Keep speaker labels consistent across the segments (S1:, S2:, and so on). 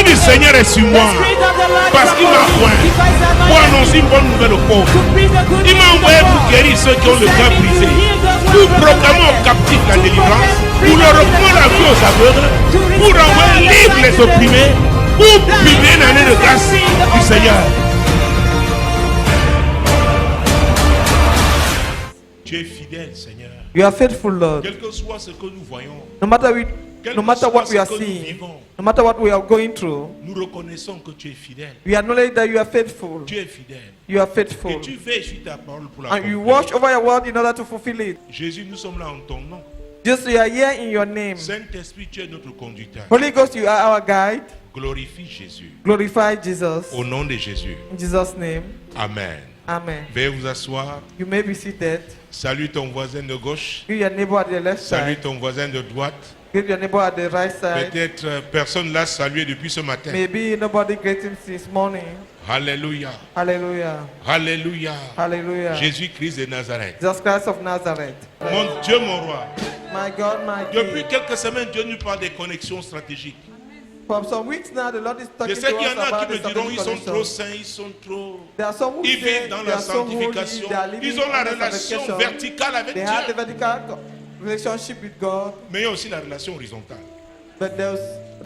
S1: du Seigneur est sur moi. Parce qu'il m'a oint pour annoncer une bonne nouvelle aux pauvres. Il m'a envoyé pour guérir ceux qui ont le cœur brisé, pour proclamer aux captifs la délivrance, pour leur reprendre la vie aux aveugles, pour envoyer libre les opprimés, pour publier une année de grâce du Seigneur. Tu es fidèle, Seigneur.
S2: You are faithful, Lord.
S1: Quel que soit ce que nous voyons,
S2: No matter what we are seeing, no matter what we are going through,
S1: nous reconnaissons que tu es fidèle.
S2: we acknowledge that you are faithful.
S1: Tu es fidèle.
S2: You are
S1: Et
S2: faithful.
S1: tu veilles sur ta parole pour la
S2: And you
S1: accomplir.
S2: watch over your word in order to fulfill it.
S1: Jésus, nous sommes là en ton nom.
S2: Just we are here in your name.
S1: Saint-Esprit, tu es notre conducteur.
S2: Holy Ghost, you are our guide.
S1: Glorifie Jésus.
S2: Glorify Jesus.
S1: Au nom de Jésus.
S2: In Jesus' name.
S1: Amen.
S2: Amen.
S1: Veuillez vous asseoir.
S2: You may be seated.
S1: Salue ton voisin de gauche.
S2: Greet your neighbor at the left
S1: Salue
S2: side.
S1: ton voisin de droite.
S2: Greet your neighbor at the right side.
S1: Peut-être personne l'a salué depuis ce matin.
S2: Maybe nobody greeted him since morning.
S1: Alléluia.
S2: Hallelujah.
S1: Alléluia.
S2: Hallelujah.
S1: Jésus-Christ de Nazareth.
S2: Jesus Christ of Nazareth.
S1: Mon Dieu, mon roi.
S2: My God, my
S1: Depuis
S2: King.
S1: quelques semaines, Dieu nous parle des connexions stratégiques.
S2: For some weeks now, the Lord is
S1: Je
S2: talking
S1: sais
S2: to
S1: qu'il y
S2: us
S1: en a
S2: about
S1: qui me
S2: the
S1: diront ils sont
S2: connection.
S1: trop saints, ils sont trop...
S2: There are some who
S1: Ils
S2: say
S1: vivent dans
S2: they
S1: la
S2: are so holy,
S1: sanctification.
S2: they are living
S1: Ils ont la
S2: under
S1: relation
S2: sanctification.
S1: verticale avec
S2: They have the
S1: Dieu.
S2: vertical relationship with God,
S1: Mais il y a aussi la relation horizontale.
S2: but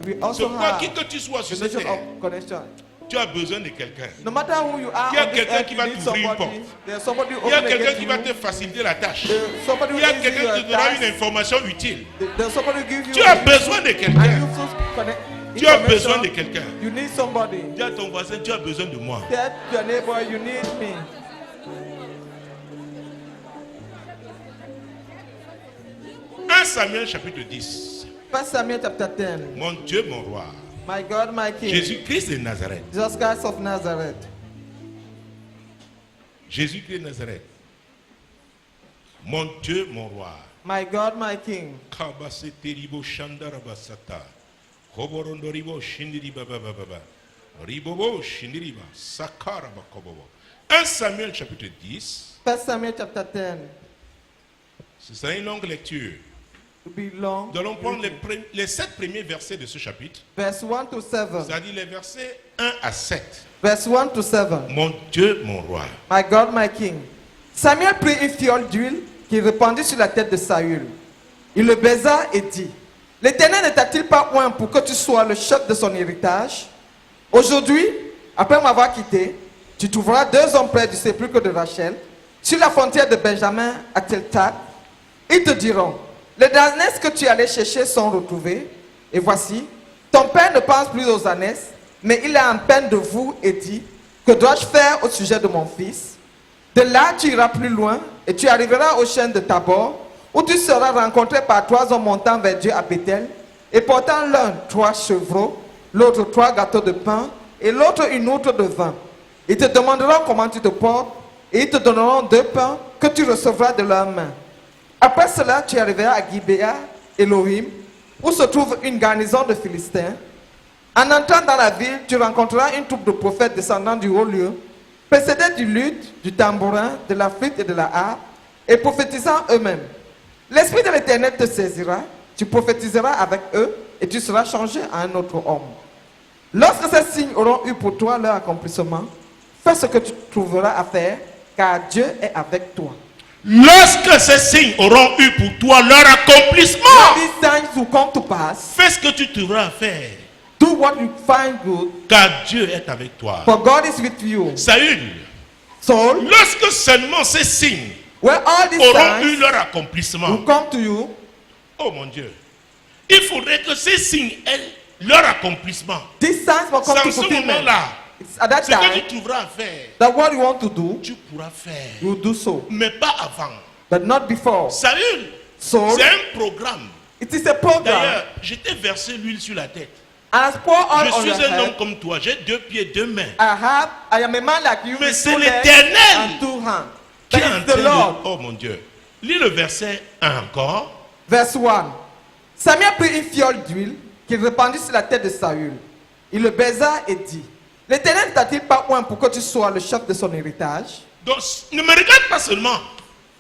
S2: we
S1: C'est
S2: also
S1: pourquoi
S2: have
S1: qui que tu sois sur cette
S2: relation
S1: terre,
S2: of connection.
S1: tu as besoin de quelqu'un.
S2: No matter who you are,
S1: Il y a
S2: on this
S1: quelqu'un
S2: earth,
S1: qui
S2: you
S1: va
S2: need
S1: t'ouvrir une
S2: somebody.
S1: porte.
S2: There's somebody who
S1: Il y a
S2: open
S1: quelqu'un
S2: against
S1: qui va
S2: you.
S1: te faciliter la tâche.
S2: There's somebody who
S1: Il y a
S2: gives
S1: quelqu'un
S2: you
S1: qui
S2: a
S1: te donnera
S2: task.
S1: une information utile.
S2: There's somebody who gives you
S1: Tu as besoin de
S2: and
S1: quelqu'un.
S2: you also connect.
S1: Tu as besoin
S2: information.
S1: de quelqu'un.
S2: You need somebody.
S1: Dis à ton voisin, tu as besoin de moi.
S2: Tell your neighbor you need me.
S1: 1 Samuel chapitre 10.
S2: 1 Samuel chapter 10.
S1: Mon Dieu, mon roi.
S2: My God, my King.
S1: Jésus-Christ de Nazareth.
S2: Jesus Christ of Nazareth.
S1: Jésus-Christ de Nazareth. Mon Dieu, mon roi.
S2: My God, my King.
S1: Kabaseteribo shandarabasata. Koborondoribo shindiribabababa. Ribobo shindiriba. Sakarabakobobo. 1 Samuel chapitre 10.
S2: 1 Samuel chapter 10.
S1: Ce sera une longue lecture.
S2: To be long.
S1: Nous allons prendre les 7 premiers versets de ce chapitre.
S2: Verse 1 to 7.
S1: C'est-à-dire les versets 1 à 7.
S2: Verse 1 to 7.
S1: Mon Dieu, mon roi.
S2: My God, my King. Samuel prit une fiole d'huile qu'il répandit sur la tête de Saül. Il le baisa et dit, l'Éternel ne t'a-t-il pas oint pour que tu sois le chef de son héritage? Aujourd'hui, après m'avoir quitté, tu trouveras 2 hommes près du sépulcre de Rachel, sur la frontière de Benjamin à Teltat. Ils te diront, les ânesses que tu allais chercher sont retrouvées. Et voici, ton père ne pense plus aux ânesses, mais il est en peine de vous et dit, que dois-je faire au sujet de mon fils? De là, tu iras plus loin et tu arriveras au chêne de Tabor, où tu seras rencontré par 3 hommes montant vers Dieu à Bethel, et portant l'un 3 chevreaux, l'autre 3 gâteaux de pain, et l'autre une outre de vin. Ils te demanderont comment tu te portes, et ils te donneront 2 pains que tu recevras de leurs mains. Après cela, tu arriveras à Gibéa, Elohim, où se trouve une garnison de Philistins. En entrant dans la ville, tu rencontreras une troupe de prophètes descendant du haut lieu, précédés du luth, du tambourin, de la flûte et de la harpe, et prophétisant eux-mêmes. L'Esprit de l'Éternel te saisira, tu prophétiseras avec eux, et tu seras changé à un autre homme. Lorsque ces signes auront eu pour toi leur accomplissement, fais ce que tu trouveras à faire, car Dieu est avec toi.
S1: Lorsque ces signes auront eu pour toi leur accomplissement,
S2: When these signs will come to pass,
S1: fais ce que tu trouveras à faire.
S2: do what you find good,
S1: Car Dieu est avec toi.
S2: for God is with you.
S1: Saül,
S2: So,
S1: lorsque seulement ces signes
S2: when all these
S1: auront eu
S2: signs
S1: leur accomplissement,
S2: will come to you,
S1: oh mon Dieu, il faudrait que ces signes aient leur accomplissement.
S2: these signs will come
S1: C'est
S2: to
S1: en ce
S2: fulfillment.
S1: moment-là,
S2: It's at that
S1: ce que
S2: time
S1: tu trouveras à faire,
S2: that what you want to do,
S1: tu pourras faire.
S2: you will do so,
S1: Mais pas avant.
S2: but not before.
S1: Saül,
S2: So,
S1: c'est un programme.
S2: it is a program.
S1: D'ailleurs, je t'ai versé l'huile sur la tête.
S2: As pour all
S1: Je
S2: on
S1: suis
S2: your
S1: un homme
S2: head,
S1: comme toi, j'ai 2 pieds, 2 mains.
S2: I am a man like you
S1: Mais
S2: with
S1: c'est
S2: 2 legs
S1: l'Éternel
S2: and 2 hands.
S1: Qui
S2: But
S1: est en
S2: it's the
S1: train
S2: Lord.
S1: de... Oh mon Dieu. Lis le verset 1 encore.
S2: Verse 1. Samuel prit une fiole d'huile qu'il répandit sur la tête de Saül. Il le baisa et dit, l'Éternel ne t'a-t-il pas oint pour que tu sois le chef de son héritage?
S1: Donc, ne me regarde pas seulement.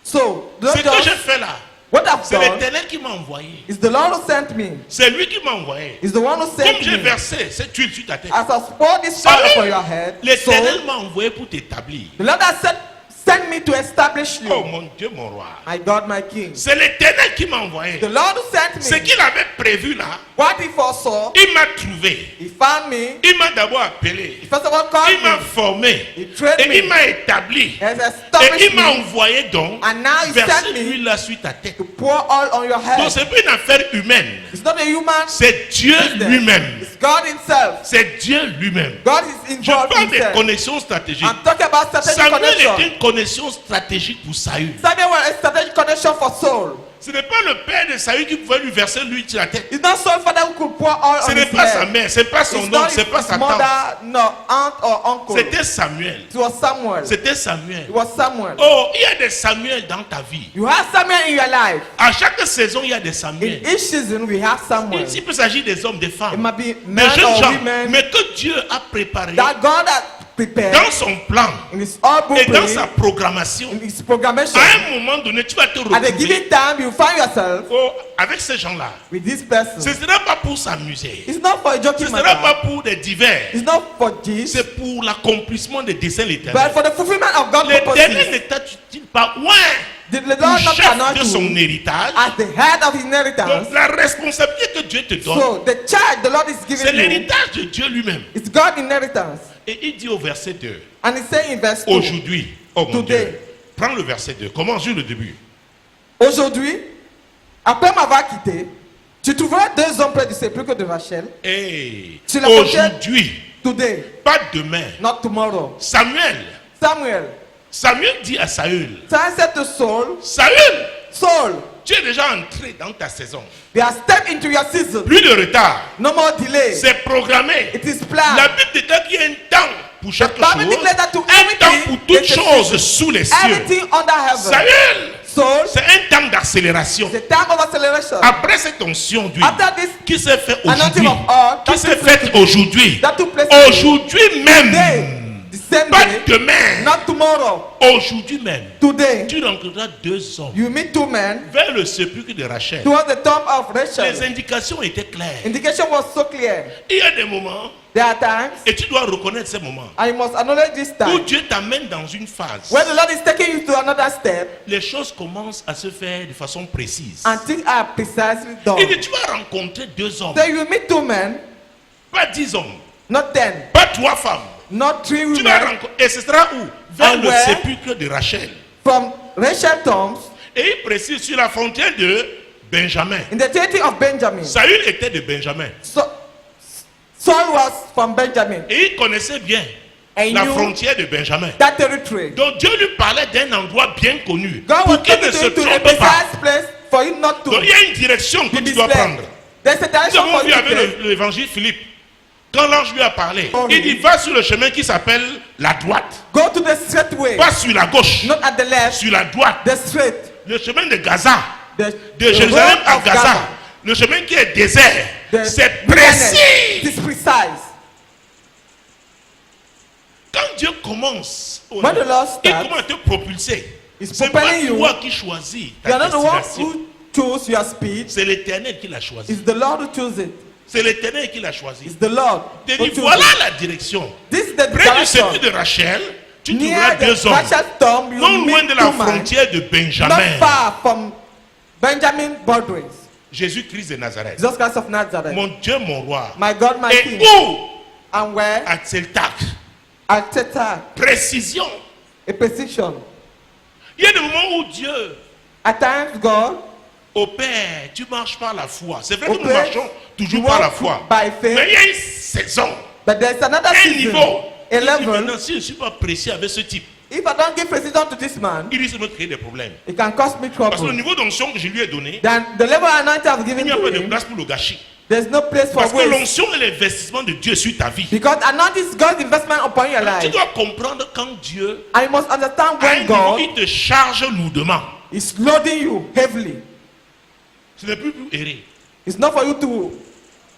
S2: So,
S1: Ce
S2: don't
S1: que j'ai
S2: just
S1: fait là,
S2: What I've
S1: C'est
S2: done
S1: l'Éternel qui m'a envoyé.
S2: is the Lord who sent me.
S1: C'est lui qui m'a envoyé.
S2: Is the one who
S1: Comme
S2: sent
S1: j'ai
S2: me.
S1: versé cette huile sur ta tête,
S2: As I pour this
S1: Ça
S2: oil
S1: veut-
S2: upon your head, so
S1: l'Éternel m'a envoyé pour t'établir.
S2: the Lord has sent me to establish
S1: Oh
S2: you.
S1: mon Dieu, mon roi.
S2: My God, my King.
S1: C'est l'Éternel qui m'a envoyé.
S2: The Lord who sent
S1: Ce
S2: me.
S1: qu'il avait prévu là,
S2: What he foresaw,
S1: il m'a trouvé.
S2: he found me.
S1: Il m'a d'abord appelé.
S2: He first of all called
S1: Il m'a
S2: me.
S1: formé.
S2: He trained
S1: Et il
S2: me.
S1: m'a établi.
S2: He has
S1: Et
S2: established
S1: il m'a
S2: me
S1: envoyé donc
S2: And now he
S1: verser
S2: sent me
S1: l'huile là sur ta tête.
S2: to pour oil on your
S1: Donc
S2: head.
S1: c'est pas une affaire humaine.
S2: It's not a human.
S1: C'est Dieu
S2: business.
S1: lui-même.
S2: It's God himself.
S1: C'est Dieu lui-même.
S2: God is
S1: Je
S2: involved
S1: parle des
S2: himself.
S1: connexions stratégiques.
S2: I'm talking about strategic
S1: Samuel
S2: connection.
S1: était une connexion stratégique pour Saül.
S2: Samuel was a strategic connection for Saul.
S1: Ce n'est pas le père de Saül qui pouvait lui verser l'huile sur la tête.
S2: It's not Saul's father who could pour oil
S1: Ce
S2: on
S1: n'est
S2: his
S1: pas sa
S2: head.
S1: mère, ce n'est pas son
S2: It's
S1: oncle,
S2: not
S1: ce n'est pas
S2: his
S1: sa tante.
S2: mother, no aunt or uncle.
S1: C'était Samuel.
S2: It was Samuel.
S1: C'était Samuel.
S2: It was Samuel.
S1: Oh, il y a des Samuel dans ta vie.
S2: You have Samuel in your life.
S1: À chaque saison, il y a des
S2: In
S1: Samuel.
S2: each season, we have Samuel.
S1: Il peut s'agir des hommes, des
S2: It
S1: femmes,
S2: might be
S1: des
S2: men
S1: jeunes
S2: or
S1: gens,
S2: women
S1: mais que Dieu a préparé
S2: that God has prepared
S1: dans son plan
S2: in His all
S1: et dans
S2: blueprint,
S1: sa programmation.
S2: in His programmation.
S1: À un moment donné, tu vas te
S2: At a
S1: retrouver
S2: given time, you find yourself
S1: oh, avec ces gens-là.
S2: with this
S1: Ce
S2: person.
S1: ne sera pas pour s'amuser.
S2: It's not for a
S1: Ce
S2: joking
S1: ne sera pas
S2: matter.
S1: pour des divers.
S2: It's not for this,
S1: C'est pour l'accomplissement des desseins de
S2: but
S1: l'Éternel.
S2: for the fulfillment of God's
S1: L'Éternel
S2: purposes.
S1: n'était-il pas ouais,
S2: Did the Lord not
S1: chef
S2: anoint
S1: de son
S2: you
S1: héritage?
S2: as the head of his inheritance?
S1: Donc la responsabilité que Dieu te donne,
S2: So the charge the Lord is
S1: c'est
S2: giving you
S1: l'héritage de Dieu lui-même.
S2: is God's inheritance.
S1: Et il dit au verset 2,
S2: And he's saying in verse 2,
S1: aujourd'hui, oh mon
S2: Today.
S1: Dieu, prends le verset 2, commence sur le début.
S2: aujourd'hui, après m'avoir quitté, tu trouveras deux hommes près du sépulcre de Rachel.
S1: Et
S2: Sur la prochaine-
S1: aujourd'hui,
S2: Today,
S1: pas demain,
S2: not tomorrow.
S1: Samuel dit à Saül,
S2: Samuel said to Saul,
S1: Saül,
S2: Saul,
S1: tu es déjà entré dans ta saison.
S2: we have stepped into your season.
S1: Plus de retard,
S2: No more delay.
S1: c'est programmé.
S2: It is
S1: La
S2: planned.
S1: Bible déclare qu'il y a un temps pour chaque
S2: The Bible
S1: chose,
S2: declares that to
S1: un temps
S2: everything,
S1: pour toutes
S2: there's a
S1: choses
S2: season.
S1: sous les cieux.
S2: Everything under heaven.
S1: Saül,
S2: Saul,
S1: c'est un temps d'accélération.
S2: the time of acceleration.
S1: Après cette onction d'huile
S2: After this
S1: qui s'est faite
S2: anointing
S1: aujourd'hui,
S2: of oil,
S1: qui
S2: that
S1: s'est
S2: took place
S1: faite aujourd'hui,
S2: that took place today,
S1: aujourd'hui même,
S2: the same
S1: pas
S2: day,
S1: demain,
S2: not tomorrow,
S1: aujourd'hui même,
S2: today,
S1: tu rencontreras deux hommes
S2: you meet two men
S1: vers le sépulcre de Rachel.
S2: towards the tomb of
S1: Les
S2: Rachel.
S1: indications étaient claires.
S2: Indication was so clear.
S1: Il y a des moments,
S2: There are times,
S1: et tu dois reconnaître ces moments,
S2: and you must acknowledge this
S1: où
S2: time,
S1: Dieu t'amène dans une phase.
S2: when the Lord is taking you to another step,
S1: Les choses commencent à se faire de façon précise.
S2: and things are precisely
S1: Il
S2: done.
S1: dit, tu vas rencontrer deux hommes,
S2: So you meet two men,
S1: pas 10 hommes,
S2: not 10,
S1: pas 3 femmes.
S2: not 3
S1: Tu vas
S2: women,
S1: rencontrer, et ce sera où? Vers
S2: And
S1: le
S2: where?
S1: sépulcre de Rachel.
S2: from Rachel tombs,
S1: Et il précise sur la frontière de Benjamin.
S2: in the territory of Benjamin.
S1: Saül était de Benjamin.
S2: So, Saul was from Benjamin,
S1: Et il connaissait bien
S2: and
S1: la
S2: knew
S1: frontière de Benjamin.
S2: that territory.
S1: Donc Dieu lui parlait d'un endroit bien connu.
S2: God was
S1: Pour qu'il ne
S2: taking
S1: se
S2: you to a
S1: trompe pas.
S2: precise place for you not to
S1: Donc il y a une direction que
S2: be
S1: tu dois
S2: misled.
S1: prendre.
S2: There's a
S1: Nous
S2: direction
S1: avons
S2: for
S1: vu
S2: you to
S1: avec
S2: take.
S1: l'évangile Philippe. Quand l'ange lui a parlé,
S2: Oh,
S1: il dit va sur le chemin qui s'appelle la droite.
S2: Go to the straight way,
S1: Pas sur la gauche,
S2: not at the left,
S1: sur la droite.
S2: the straight.
S1: Le chemin de Gaza,
S2: The,
S1: de
S2: the
S1: Jérusalem
S2: road
S1: à
S2: of
S1: Gaza. Le chemin qui est désert.
S2: The
S1: C'est
S2: wilderness.
S1: précis.
S2: It is precise.
S1: Quand Dieu commence,
S2: When the Lord
S1: il
S2: starts,
S1: commence à te propulser.
S2: He's
S1: C'est pas
S2: propelling you.
S1: toi qui choisis
S2: You
S1: ta
S2: are not the one
S1: destination.
S2: who chose your speed.
S1: C'est l'Éternel qui l'a choisi.
S2: It's the Lord who chose it.
S1: C'est l'Éternel qui l'a choisi.
S2: It's the Lord
S1: Il
S2: who
S1: dit
S2: chose
S1: voilà
S2: it.
S1: la direction.
S2: This is the
S1: Près du
S2: direction.
S1: sépulcre de Rachel, tu trouveras
S2: Near the
S1: deux hommes.
S2: Rachel's tomb, you
S1: Non loin
S2: meet
S1: de la
S2: two men,
S1: frontière de
S2: not
S1: Benjamin.
S2: far from Benjamin Borders,
S1: Jésus-Christ de Nazareth.
S2: Jesus Christ of Nazareth.
S1: Mon Dieu, mon roi.
S2: My God, my
S1: Et
S2: King.
S1: où?
S2: And where?
S1: À Tseltak.
S2: At Teta,
S1: Précision.
S2: a precision.
S1: Il y a des moments où Dieu,
S2: At times, God,
S1: au Père, tu marches par la foi. C'est vrai que nous
S2: Père,
S1: marchons toujours
S2: you
S1: par la
S2: walk
S1: foi.
S2: by faith.
S1: Mais il y a une saison,
S2: but there's another
S1: un
S2: season,
S1: niveau.
S2: a
S1: Il dit,
S2: level.
S1: maintenant, si je ne suis pas précis avec ce type,
S2: If I don't give precision to this man,
S1: il risque de me créer des problèmes.
S2: it can cause me
S1: Parce que le
S2: trouble.
S1: niveau d'onction que je lui ai donné,
S2: Then the level of anointing I've
S1: il
S2: given
S1: n'y a
S2: to
S1: pas de
S2: him,
S1: place pour le gâchis.
S2: there's no place for
S1: Parce que
S2: waste.
S1: l'onction est l'investissement de Dieu sur ta vie.
S2: Because anointing is God's investment upon your
S1: Tu
S2: life.
S1: dois comprendre quand Dieu,
S2: And you must understand
S1: à un
S2: when
S1: niveau,
S2: God
S1: il te charge lourdement.
S2: is loading you heavily.
S1: Ce n'est plus pour errer.
S2: It's not for you to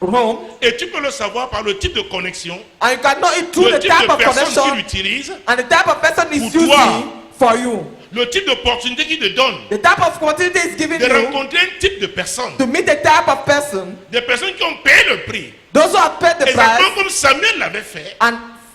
S2: roam.
S1: Et tu peux le savoir par le type de connexion,
S2: And you can know it through
S1: le
S2: the
S1: type
S2: type
S1: de
S2: of
S1: personne qu'il
S2: connection
S1: utilise.
S2: and the type of person is
S1: Pour toi.
S2: using for you.
S1: Le type d'opportunité qu'il te donne
S2: the type of opportunity is given
S1: de
S2: you
S1: rencontrer un type de personne,
S2: to meet a type of person,
S1: des personnes qui ont payé le prix.
S2: those who have paid the
S1: Exactement
S2: price,
S1: comme Samuel l'avait fait.
S2: and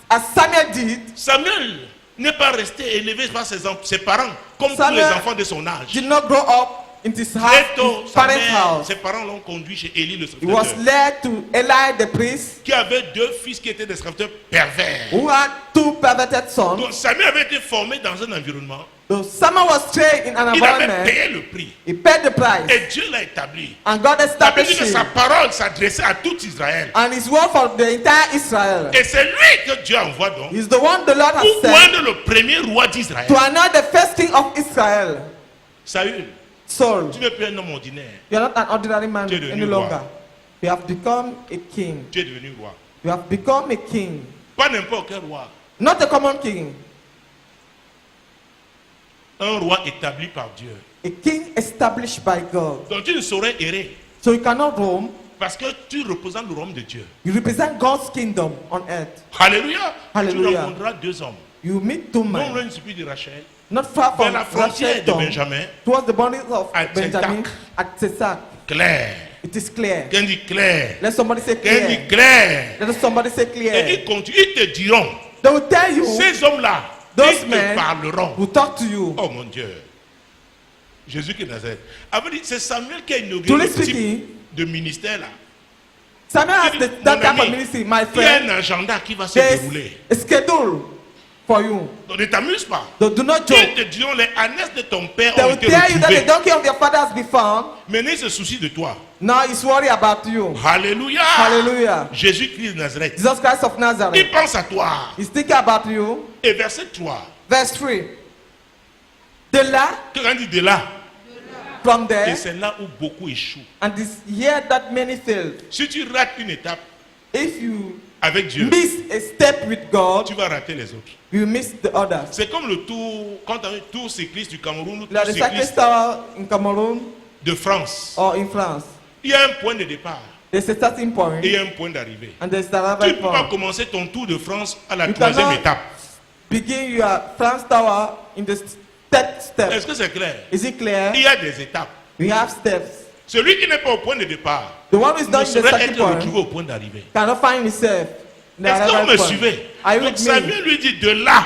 S2: as Samuel did,
S1: Samuel n'est pas resté élevé par ses parents comme tous
S2: Samuel
S1: les enfants de son âge.
S2: did not grow up in his house,
S1: Très tôt,
S2: his parents' house.
S1: ses parents l'ont conduit chez Élie le
S2: He was
S1: serviteur,
S2: led to Eli the priest,
S1: qui avait 2 fils qui étaient des serviteurs pervers.
S2: who had 2 perverted sons.
S1: Donc Samuel avait été formé dans un environnement.
S2: So Samuel was trained in an
S1: Il avait
S2: environment.
S1: payé le prix.
S2: He paid the price,
S1: Et Dieu l'a établi.
S2: and God
S1: La Bible
S2: established
S1: dit que sa
S2: him,
S1: parole s'adressait à tout Israël.
S2: and his word for the entire Israel.
S1: Et c'est lui que Dieu envoie donc
S2: He's the one the Lord has
S1: pour
S2: sent
S1: oindre le premier roi d'Israël.
S2: to anoint the first king of Israel,
S1: Saül,
S2: Saul.
S1: tu n'es plus un homme ordinaire.
S2: You are not an ordinary man
S1: Tu es devenu
S2: any
S1: roi.
S2: longer. You have become a king.
S1: Tu es devenu roi.
S2: You have become a king.
S1: Pas n'importe quel roi.
S2: Not a common king.
S1: Un roi établi par Dieu.
S2: A king established by God.
S1: Donc tu ne saurais errer
S2: So you cannot roam.
S1: parce que tu représentes le royaume de Dieu.
S2: You represent God's kingdom on earth.
S1: Alléluia.
S2: Alléluia.
S1: Tu rencontreras 2 hommes.
S2: You meet 2
S1: Non
S2: men,
S1: loin du celui de Rachel,
S2: not far
S1: vers
S2: from
S1: la frontière
S2: Rachel
S1: de
S2: town,
S1: Benjamin.
S2: towards the boundaries of
S1: À
S2: Benjamin at Tsesak.
S1: Clair.
S2: It is clear.
S1: Quelqu'un dit clair.
S2: Let somebody say
S1: Quelqu'un dit
S2: clear.
S1: clair.
S2: Let somebody say
S1: Et
S2: clear.
S1: ils continuent, ils te diront,
S2: They will tell you,
S1: ces hommes-là,
S2: those
S1: ils te
S2: men
S1: parleront.
S2: will talk to you.
S1: Oh mon Dieu. Jésus qui est Nazareth. Avait dit, c'est Samuel qui a inauguré
S2: Truly
S1: le type
S2: speaking,
S1: de ministère là.
S2: Samuel has that
S1: Mon
S2: type of
S1: ami,
S2: ministry, my
S1: il y a
S2: friend.
S1: un agenda qui va se
S2: There's
S1: dérouler.
S2: a schedule for you.
S1: Donc ne t'amuse pas.
S2: So do not
S1: Ils
S2: joke.
S1: te diront, les ânesses de ton père
S2: They
S1: ont
S2: will
S1: été
S2: tell you that the
S1: retrouvées.
S2: donkey of your father has been found.
S1: Maintenant, il se soucie de toi.
S2: Now he's worried about you.
S1: Alléluia.
S2: Hallelujah.
S1: Jésus-Christ de Nazareth.
S2: Jesus Christ of
S1: Il
S2: Nazareth.
S1: pense à toi.
S2: He's thinking about you.
S1: Et verset 3.
S2: Verse 3. De là,
S1: Quand on dit de là,
S2: from
S1: et
S2: there,
S1: c'est là où beaucoup échouent.
S2: and this year that many failed.
S1: Si tu rates une étape
S2: If you
S1: avec Dieu,
S2: miss a step with God,
S1: tu vas rater les autres.
S2: you miss the others.
S1: C'est comme le tour, quand tu as un tour cycliste du Cameroun ou tour
S2: Like the cyclist
S1: cycliste
S2: tower in Cameroon
S1: de France.
S2: or in France.
S1: Il y a un point de départ
S2: There's a starting point
S1: et un point d'arrivée.
S2: and there's the
S1: Tu ne
S2: arrival
S1: peux pas
S2: point.
S1: commencer ton tour de France à la
S2: You
S1: 3e
S2: cannot
S1: étape.
S2: begin your France tower in the third step.
S1: Est-ce que c'est clair?
S2: Is it clear?
S1: Il y a des étapes.
S2: We have steps.
S1: Celui qui n'est pas au point de départ
S2: The one who is
S1: ne
S2: not in the
S1: saurait
S2: starting
S1: être
S2: point
S1: retrouvé au point d'arrivée.
S2: cannot find himself in the
S1: Est-ce que vous
S2: arrival
S1: me
S2: point.
S1: suivez?
S2: Are you
S1: Donc
S2: with me?
S1: Samuel lui dit de là.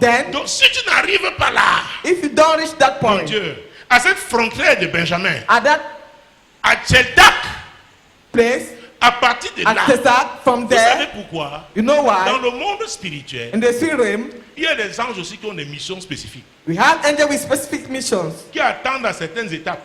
S2: Then,
S1: Donc si tu n'arrives pas là,
S2: if you don't reach that
S1: mon
S2: point,
S1: Dieu, à cette frontière de Benjamin,
S2: at that
S1: à Tcheldak,
S2: place,
S1: à partir de là,
S2: at Tsesak, from
S1: vous savez
S2: there,
S1: pourquoi?
S2: you know
S1: Dans
S2: why?
S1: le monde spirituel,
S2: In the spirit realm,
S1: il y a des anges aussi qui ont des missions spécifiques,
S2: we have angels with specific missions.
S1: qui attendent à certaines étapes.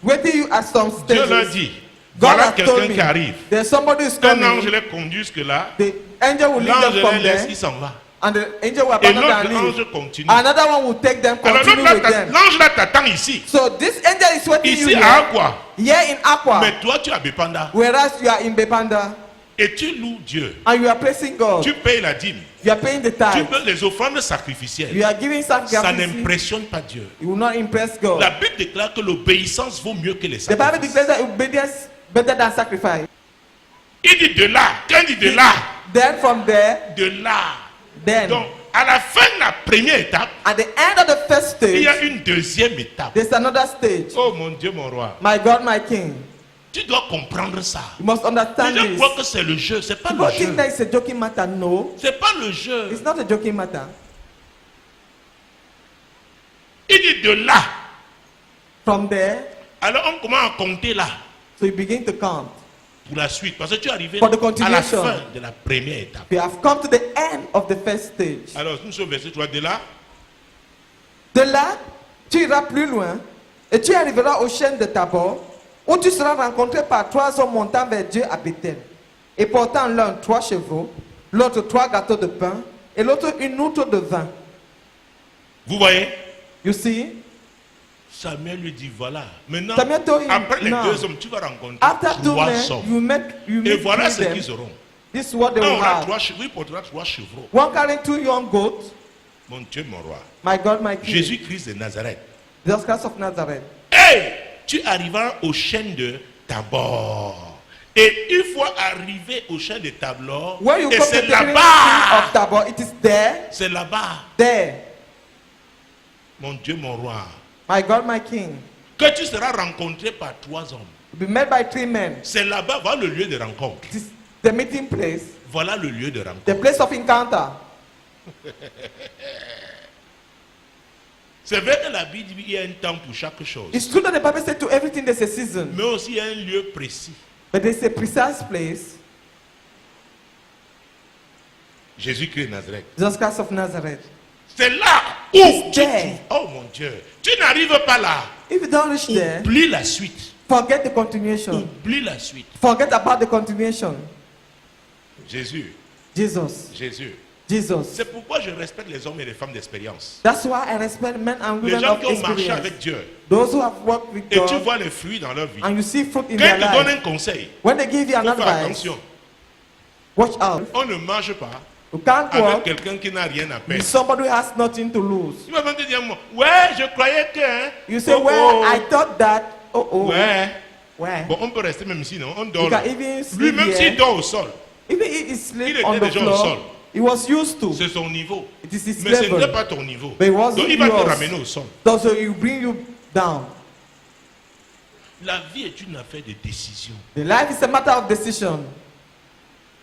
S2: Waiting you at some
S1: Dieu leur
S2: stages.
S1: dit,
S2: God
S1: voilà
S2: has told
S1: quelqu'un
S2: me
S1: qui arrive.
S2: there's somebody who's
S1: Un ange
S2: coming.
S1: les conduit jusque-là,
S2: The angel will lead
S1: l'ange
S2: them from
S1: les laisse,
S2: there,
S1: il s'en va.
S2: and the angel will
S1: Et
S2: abandon
S1: l'autre
S2: them and leave.
S1: ange continue.
S2: Another one will take them,
S1: Alors
S2: continue with them.
S1: l'ange là t'attend ici.
S2: So this angel is waiting you
S1: Ici à
S2: here,
S1: Aqua.
S2: here in Aqua,
S1: Mais toi tu es à Bepanda.
S2: whereas you are in Bepanda,
S1: Et tu loues Dieu.
S2: and you are praising God.
S1: Tu payes la dîme.
S2: You are paying the
S1: Tu
S2: tithe.
S1: peux les offrandes sacrificielles.
S2: You are giving
S1: Ça
S2: sacrifice.
S1: n'impressionne pas Dieu.
S2: You will not impress God.
S1: La Bible déclare que l'obéissance vaut mieux que les
S2: The Bible
S1: sacrifices.
S2: declares that obedience better than sacrifice.
S1: Il dit de là. Quand il dit de là,
S2: Then from there,
S1: de là.
S2: then
S1: Donc, à la fin de la première étape,
S2: at the end of the first
S1: il y
S2: stage,
S1: a une deuxième étape.
S2: there's another stage.
S1: Oh mon Dieu, mon roi.
S2: My God, my King.
S1: Tu dois comprendre ça.
S2: You must understand
S1: Les gens
S2: this.
S1: croient que c'est le jeu. C'est pas
S2: People
S1: le
S2: think
S1: jeu.
S2: that it's a joking matter. No,
S1: C'est pas le jeu.
S2: it's not a joking matter.
S1: Il dit de là.
S2: From there,
S1: Alors on commence à compter là
S2: so you begin to count.
S1: pour la suite. Parce que tu es arrivé
S2: For the
S1: à la
S2: continuation.
S1: fin de la première étape.
S2: We have come to the end of the first stage.
S1: Alors nous sommes au verset 3 de là.
S2: De là, tu iras plus loin et tu arriveras au chêne de Tabor, où tu seras rencontré par 3 hommes montant vers Dieu à Bethel et portant l'un 3 chevaux, l'autre 3 gâteaux de pain et l'autre une outre de vin.
S1: Vous voyez,
S2: You see?
S1: Samuel lui dit voilà. Maintenant,
S2: Samuel told him,
S1: après les
S2: now,
S1: 2 hommes, tu vas rencontrer
S2: After 2
S1: 3
S2: men,
S1: hommes.
S2: you
S1: Et
S2: meet
S1: voilà
S2: 3
S1: ce
S2: them.
S1: qu'ils auront.
S2: This is what they
S1: Un
S2: will
S1: aura
S2: have.
S1: 3 chevaux, il portera 3 chevaux.
S2: One carrying 2 young goats.
S1: Mon Dieu, mon roi.
S2: My God, my King.
S1: Jésus-Christ de Nazareth.
S2: Jesus Christ of Nazareth.
S1: Hey, tu arriveras au chêne de Tabor. Et une fois arrivé au chêne de Tabor,
S2: When you
S1: et
S2: come to
S1: c'est
S2: the tree
S1: là-bas,
S2: of Tabor, it is there,
S1: c'est là-bas
S2: there,
S1: Mon Dieu, mon roi.
S2: My God, my King.
S1: Que tu seras rencontré par 3 hommes.
S2: Be met by 3 men.
S1: C'est là-bas, voilà le lieu de rencontre.
S2: It is the meeting place,
S1: Voilà le lieu de rencontre.
S2: the place of encounter.
S1: C'est vrai que la Bible dit qu'il y a un temps pour chaque chose.
S2: It's true that the Bible said to everything there's a season,
S1: Mais aussi il y a un lieu précis.
S2: but there's a precise place.
S1: Jésus-Christ de Nazareth.
S2: Jesus Christ of Nazareth.
S1: C'est là où
S2: It's
S1: tu
S2: there.
S1: oh mon Dieu, tu n'arrives pas là.
S2: If you don't reach there,
S1: Oublie la suite.
S2: forget the continuation.
S1: Oublie la suite.
S2: Forget about the continuation.
S1: Jésus,
S2: Jesus.
S1: Jésus.
S2: Jesus.
S1: C'est pourquoi je respecte les hommes et les femmes d'expérience.
S2: That's why I respect men and
S1: Les
S2: women
S1: gens
S2: of
S1: qui ont marché
S2: experience.
S1: avec Dieu.
S2: Those who have worked with
S1: Et tu
S2: God
S1: vois les fruits dans leur vie.
S2: and you see fruit in
S1: Quand
S2: their
S1: ils te donnent
S2: life.
S1: un conseil,
S2: When they give you
S1: il
S2: an
S1: faut faire
S2: advice,
S1: attention.
S2: watch out.
S1: On ne marche pas
S2: You can't
S1: avec
S2: walk
S1: quelqu'un qui n'a rien à
S2: with
S1: perdre.
S2: somebody who has nothing to lose.
S1: Tu vas même te dire, ouais, je croyais que... hein.
S2: You say,
S1: Oh,
S2: well,
S1: oh.
S2: I thought that. Oh.
S1: Ouais.
S2: Where?
S1: Bon, on peut rester même ici, non? On
S2: You
S1: dort là.
S2: can even sleep
S1: Lui-même
S2: here.
S1: s'il dort au sol,
S2: Even if he
S1: Il
S2: sleep
S1: était
S2: on the
S1: déjà au sol.
S2: floor, he was used to.
S1: c'est son niveau.
S2: It is his
S1: Mais ce
S2: level.
S1: n'est pas ton niveau.
S2: But it wasn't
S1: Donc il va te
S2: yours.
S1: ramener au sol.
S2: So he bring you down.
S1: La vie est une affaire de décision.
S2: The life is a matter of decision.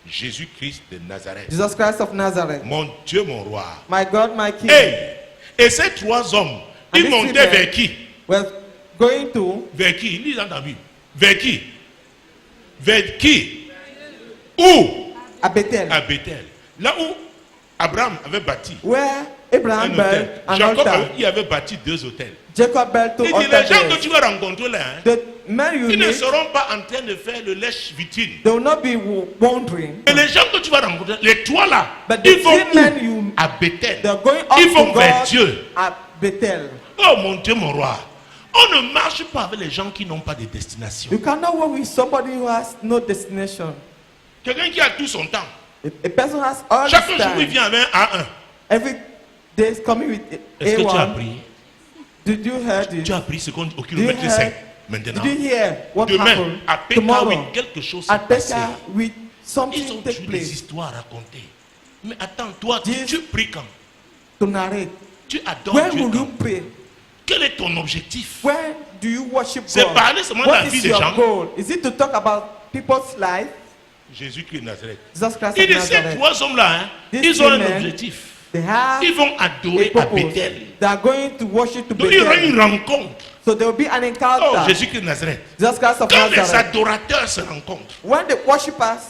S1: Jésus-Christ de Nazareth.
S2: Jesus Christ of Nazareth.
S1: Mon Dieu, mon roi.
S2: My God, my King.
S1: Hey! Et ces 3 hommes,
S2: And
S1: ils
S2: these
S1: montaient
S2: three men
S1: vers qui?
S2: We're going to
S1: Vers qui? Lis dans ta Bible. Vers qui? Vers qui? Où?
S2: à Bethel,
S1: À Bethel. Là où Abraham avait bâti
S2: where
S1: un
S2: Abraham
S1: hôtel.
S2: built an
S1: Jacob
S2: altar.
S1: il avait bâti 2 hôtels.
S2: Jacob built
S1: Il
S2: 2
S1: dit, les gens que
S2: altars.
S1: tu vas rencontrer là, hein,
S2: The men you
S1: ils ne
S2: meet,
S1: seront pas en train de faire le lèche-vitrine.
S2: they will not be wandering.
S1: Et les gens que tu vas rencontrer, les 3 là,
S2: But the
S1: ils vont
S2: 3 men
S1: où?
S2: you,
S1: À Bethel.
S2: they're going up
S1: Ils vont
S2: to
S1: vers
S2: God
S1: Dieu.
S2: at Bethel.
S1: Oh mon Dieu, mon roi. On ne marche pas avec les gens qui n'ont pas de destination.
S2: You cannot walk with somebody who has no destination.
S1: Quelqu'un qui a tout son temps.
S2: A person has all
S1: Chaque
S2: his
S1: jour, il
S2: time.
S1: vient avec un A1.
S2: Every day is coming with
S1: Est-ce que tu as
S2: A1.
S1: appris?
S2: Did you hear this?
S1: Tu as appris ce qu'on au
S2: Did you
S1: kilomètre 5
S2: hear,
S1: maintenant.
S2: did you hear what
S1: Demain,
S2: happened
S1: à Pekka, oui,
S2: tomorrow?
S1: quelque chose s'est
S2: At
S1: passé.
S2: Pekka, with
S1: Ils
S2: something
S1: ont
S2: take
S1: toujours des
S2: place
S1: histoires à raconter. Mais attends, toi,
S2: This-
S1: tu pries quand?
S2: to narrate.
S1: Tu adores
S2: When
S1: Dieu
S2: will you
S1: quand?
S2: pray?
S1: Quel est ton objectif?
S2: When do you worship
S1: C'est
S2: God?
S1: parler seulement de la
S2: What
S1: vie
S2: is
S1: des
S2: your
S1: gens.
S2: goal? Is it to talk about people's life?
S1: Jésus-Christ de Nazareth.
S2: Jesus Christ
S1: Il
S2: of
S1: dit, ces
S2: Nazareth.
S1: 3 hommes-là, hein,
S2: These
S1: ils ont
S2: three
S1: un
S2: men,
S1: objectif.
S2: They have
S1: Ils vont
S2: a
S1: adorer à
S2: purpose.
S1: Bethel.
S2: They are going to worship to
S1: Donc il y aura
S2: Bethel.
S1: une rencontre.
S2: So there will be an
S1: Oh,
S2: encounter.
S1: Jésus-Christ de Nazareth.
S2: Jesus Christ of
S1: Quand les
S2: Nazareth.
S1: adorateurs se rencontrent,
S2: When the worshippers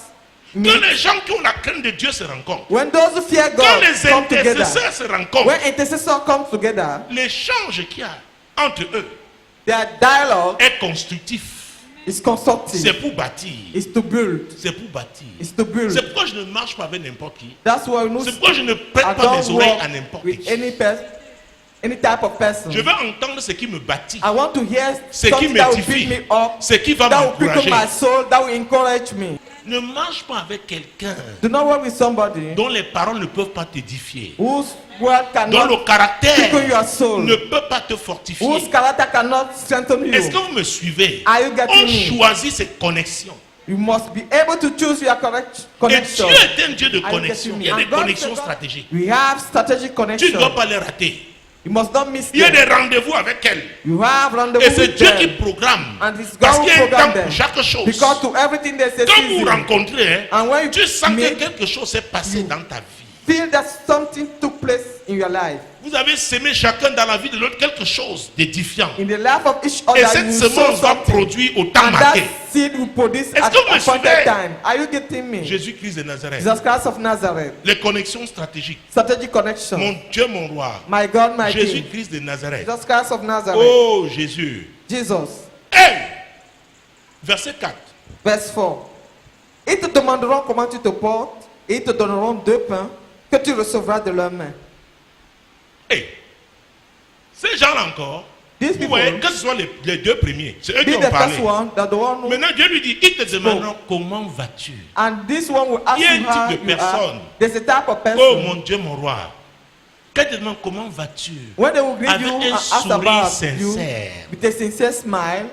S1: quand
S2: meet,
S1: les gens qui ont la crainte de Dieu se rencontrent,
S2: when those who fear
S1: quand
S2: God
S1: les
S2: come together,
S1: intercesseurs se rencontrent,
S2: when intercessors come together,
S1: l'échange qu'il y a entre eux
S2: their dialogue
S1: est constructif.
S2: is
S1: C'est
S2: constructive.
S1: pour bâtir.
S2: Is to build.
S1: C'est pour bâtir.
S2: Is to build.
S1: C'est pourquoi je ne marche pas avec n'importe qui.
S2: That's why we
S1: C'est pourquoi je ne prête
S2: I
S1: pas
S2: don't
S1: mes oreilles
S2: walk
S1: à n'importe
S2: with
S1: qui.
S2: any type of person.
S1: Je veux entendre ce qui me bâtit,
S2: I want to hear
S1: ce qui
S2: something that will
S1: m'édifie,
S2: build me up,
S1: ce qui va
S2: that will pick up
S1: m'encourager.
S2: my soul, that will encourage me.
S1: Ne marche pas avec quelqu'un
S2: Do not work with somebody
S1: dont les paroles ne peuvent pas t'édifier,
S2: whose word
S1: dont
S2: cannot
S1: le caractère
S2: quicken your soul,
S1: ne peut pas te fortifier.
S2: whose character cannot strengthen
S1: Est-ce que
S2: you.
S1: vous me suivez?
S2: Are you getting
S1: On
S2: me?
S1: choisit ses connexions.
S2: You must be able to choose your correct
S1: Et
S2: connection.
S1: Dieu est un Dieu de
S2: Are you
S1: connexion.
S2: getting
S1: Il y a
S2: me?
S1: des
S2: And God
S1: connexions
S2: said,
S1: stratégiques.
S2: We have strategic
S1: Tu
S2: connection.
S1: ne dois pas les rater.
S2: You must not miss
S1: Il y a
S2: them.
S1: des rendez-vous avec elle.
S2: You have
S1: Et
S2: rendezvous
S1: c'est
S2: with
S1: Dieu qui
S2: them.
S1: programme.
S2: And it's
S1: Parce
S2: God
S1: qu'il y
S2: who
S1: a un temps
S2: program
S1: pour
S2: them.
S1: chaque chose.
S2: Because to everything there's a
S1: Quand vous
S2: season.
S1: rencontrez, hein,
S2: And when you
S1: tu sens que
S2: meet,
S1: quelque chose s'est passé dans ta vie.
S2: feel that something took place in your life.
S1: Vous avez semé chacun dans la vie de l'autre quelque chose d'édifiant.
S2: In the life of each
S1: Et
S2: other,
S1: cette
S2: you sow
S1: semence va
S2: something.
S1: produire au temps
S2: And that
S1: marqué.
S2: seed will produce
S1: Est-ce
S2: at
S1: que vous me
S2: appointed
S1: suivez?
S2: time. Are you getting me?
S1: Jésus-Christ de Nazareth.
S2: Jesus Christ of Nazareth.
S1: Les connexions stratégiques.
S2: Strategic connection.
S1: Mon Dieu, mon roi.
S2: My God, my King.
S1: Jésus-Christ de Nazareth.
S2: Jesus Christ of Nazareth.
S1: Oh Jésus.
S2: Jesus.
S1: Hey! Verset 4.
S2: Verse 4. Ils te demanderont comment tu te portes et ils te donneront 2 pains que tu recevras de leurs mains.
S1: Hey! Ces gens-là encore,
S2: These
S1: vous voyez,
S2: people,
S1: que ce soit les 2 premiers, c'est eux qui
S2: be
S1: ont
S2: the
S1: parlé.
S2: first one, that the one who,
S1: Maintenant Dieu lui dit, ils te demanderont comment vas-tu?
S2: and this one will ask
S1: Il y a
S2: you
S1: un
S2: how
S1: type de
S2: you are.
S1: personne.
S2: There's a type of person.
S1: Oh mon Dieu, mon roi. Quand ils te demandent comment vas-tu?
S2: When they will greet
S1: Avec
S2: you
S1: un
S2: and ask
S1: sourire
S2: about
S1: sincère.
S2: you with a sincere smile,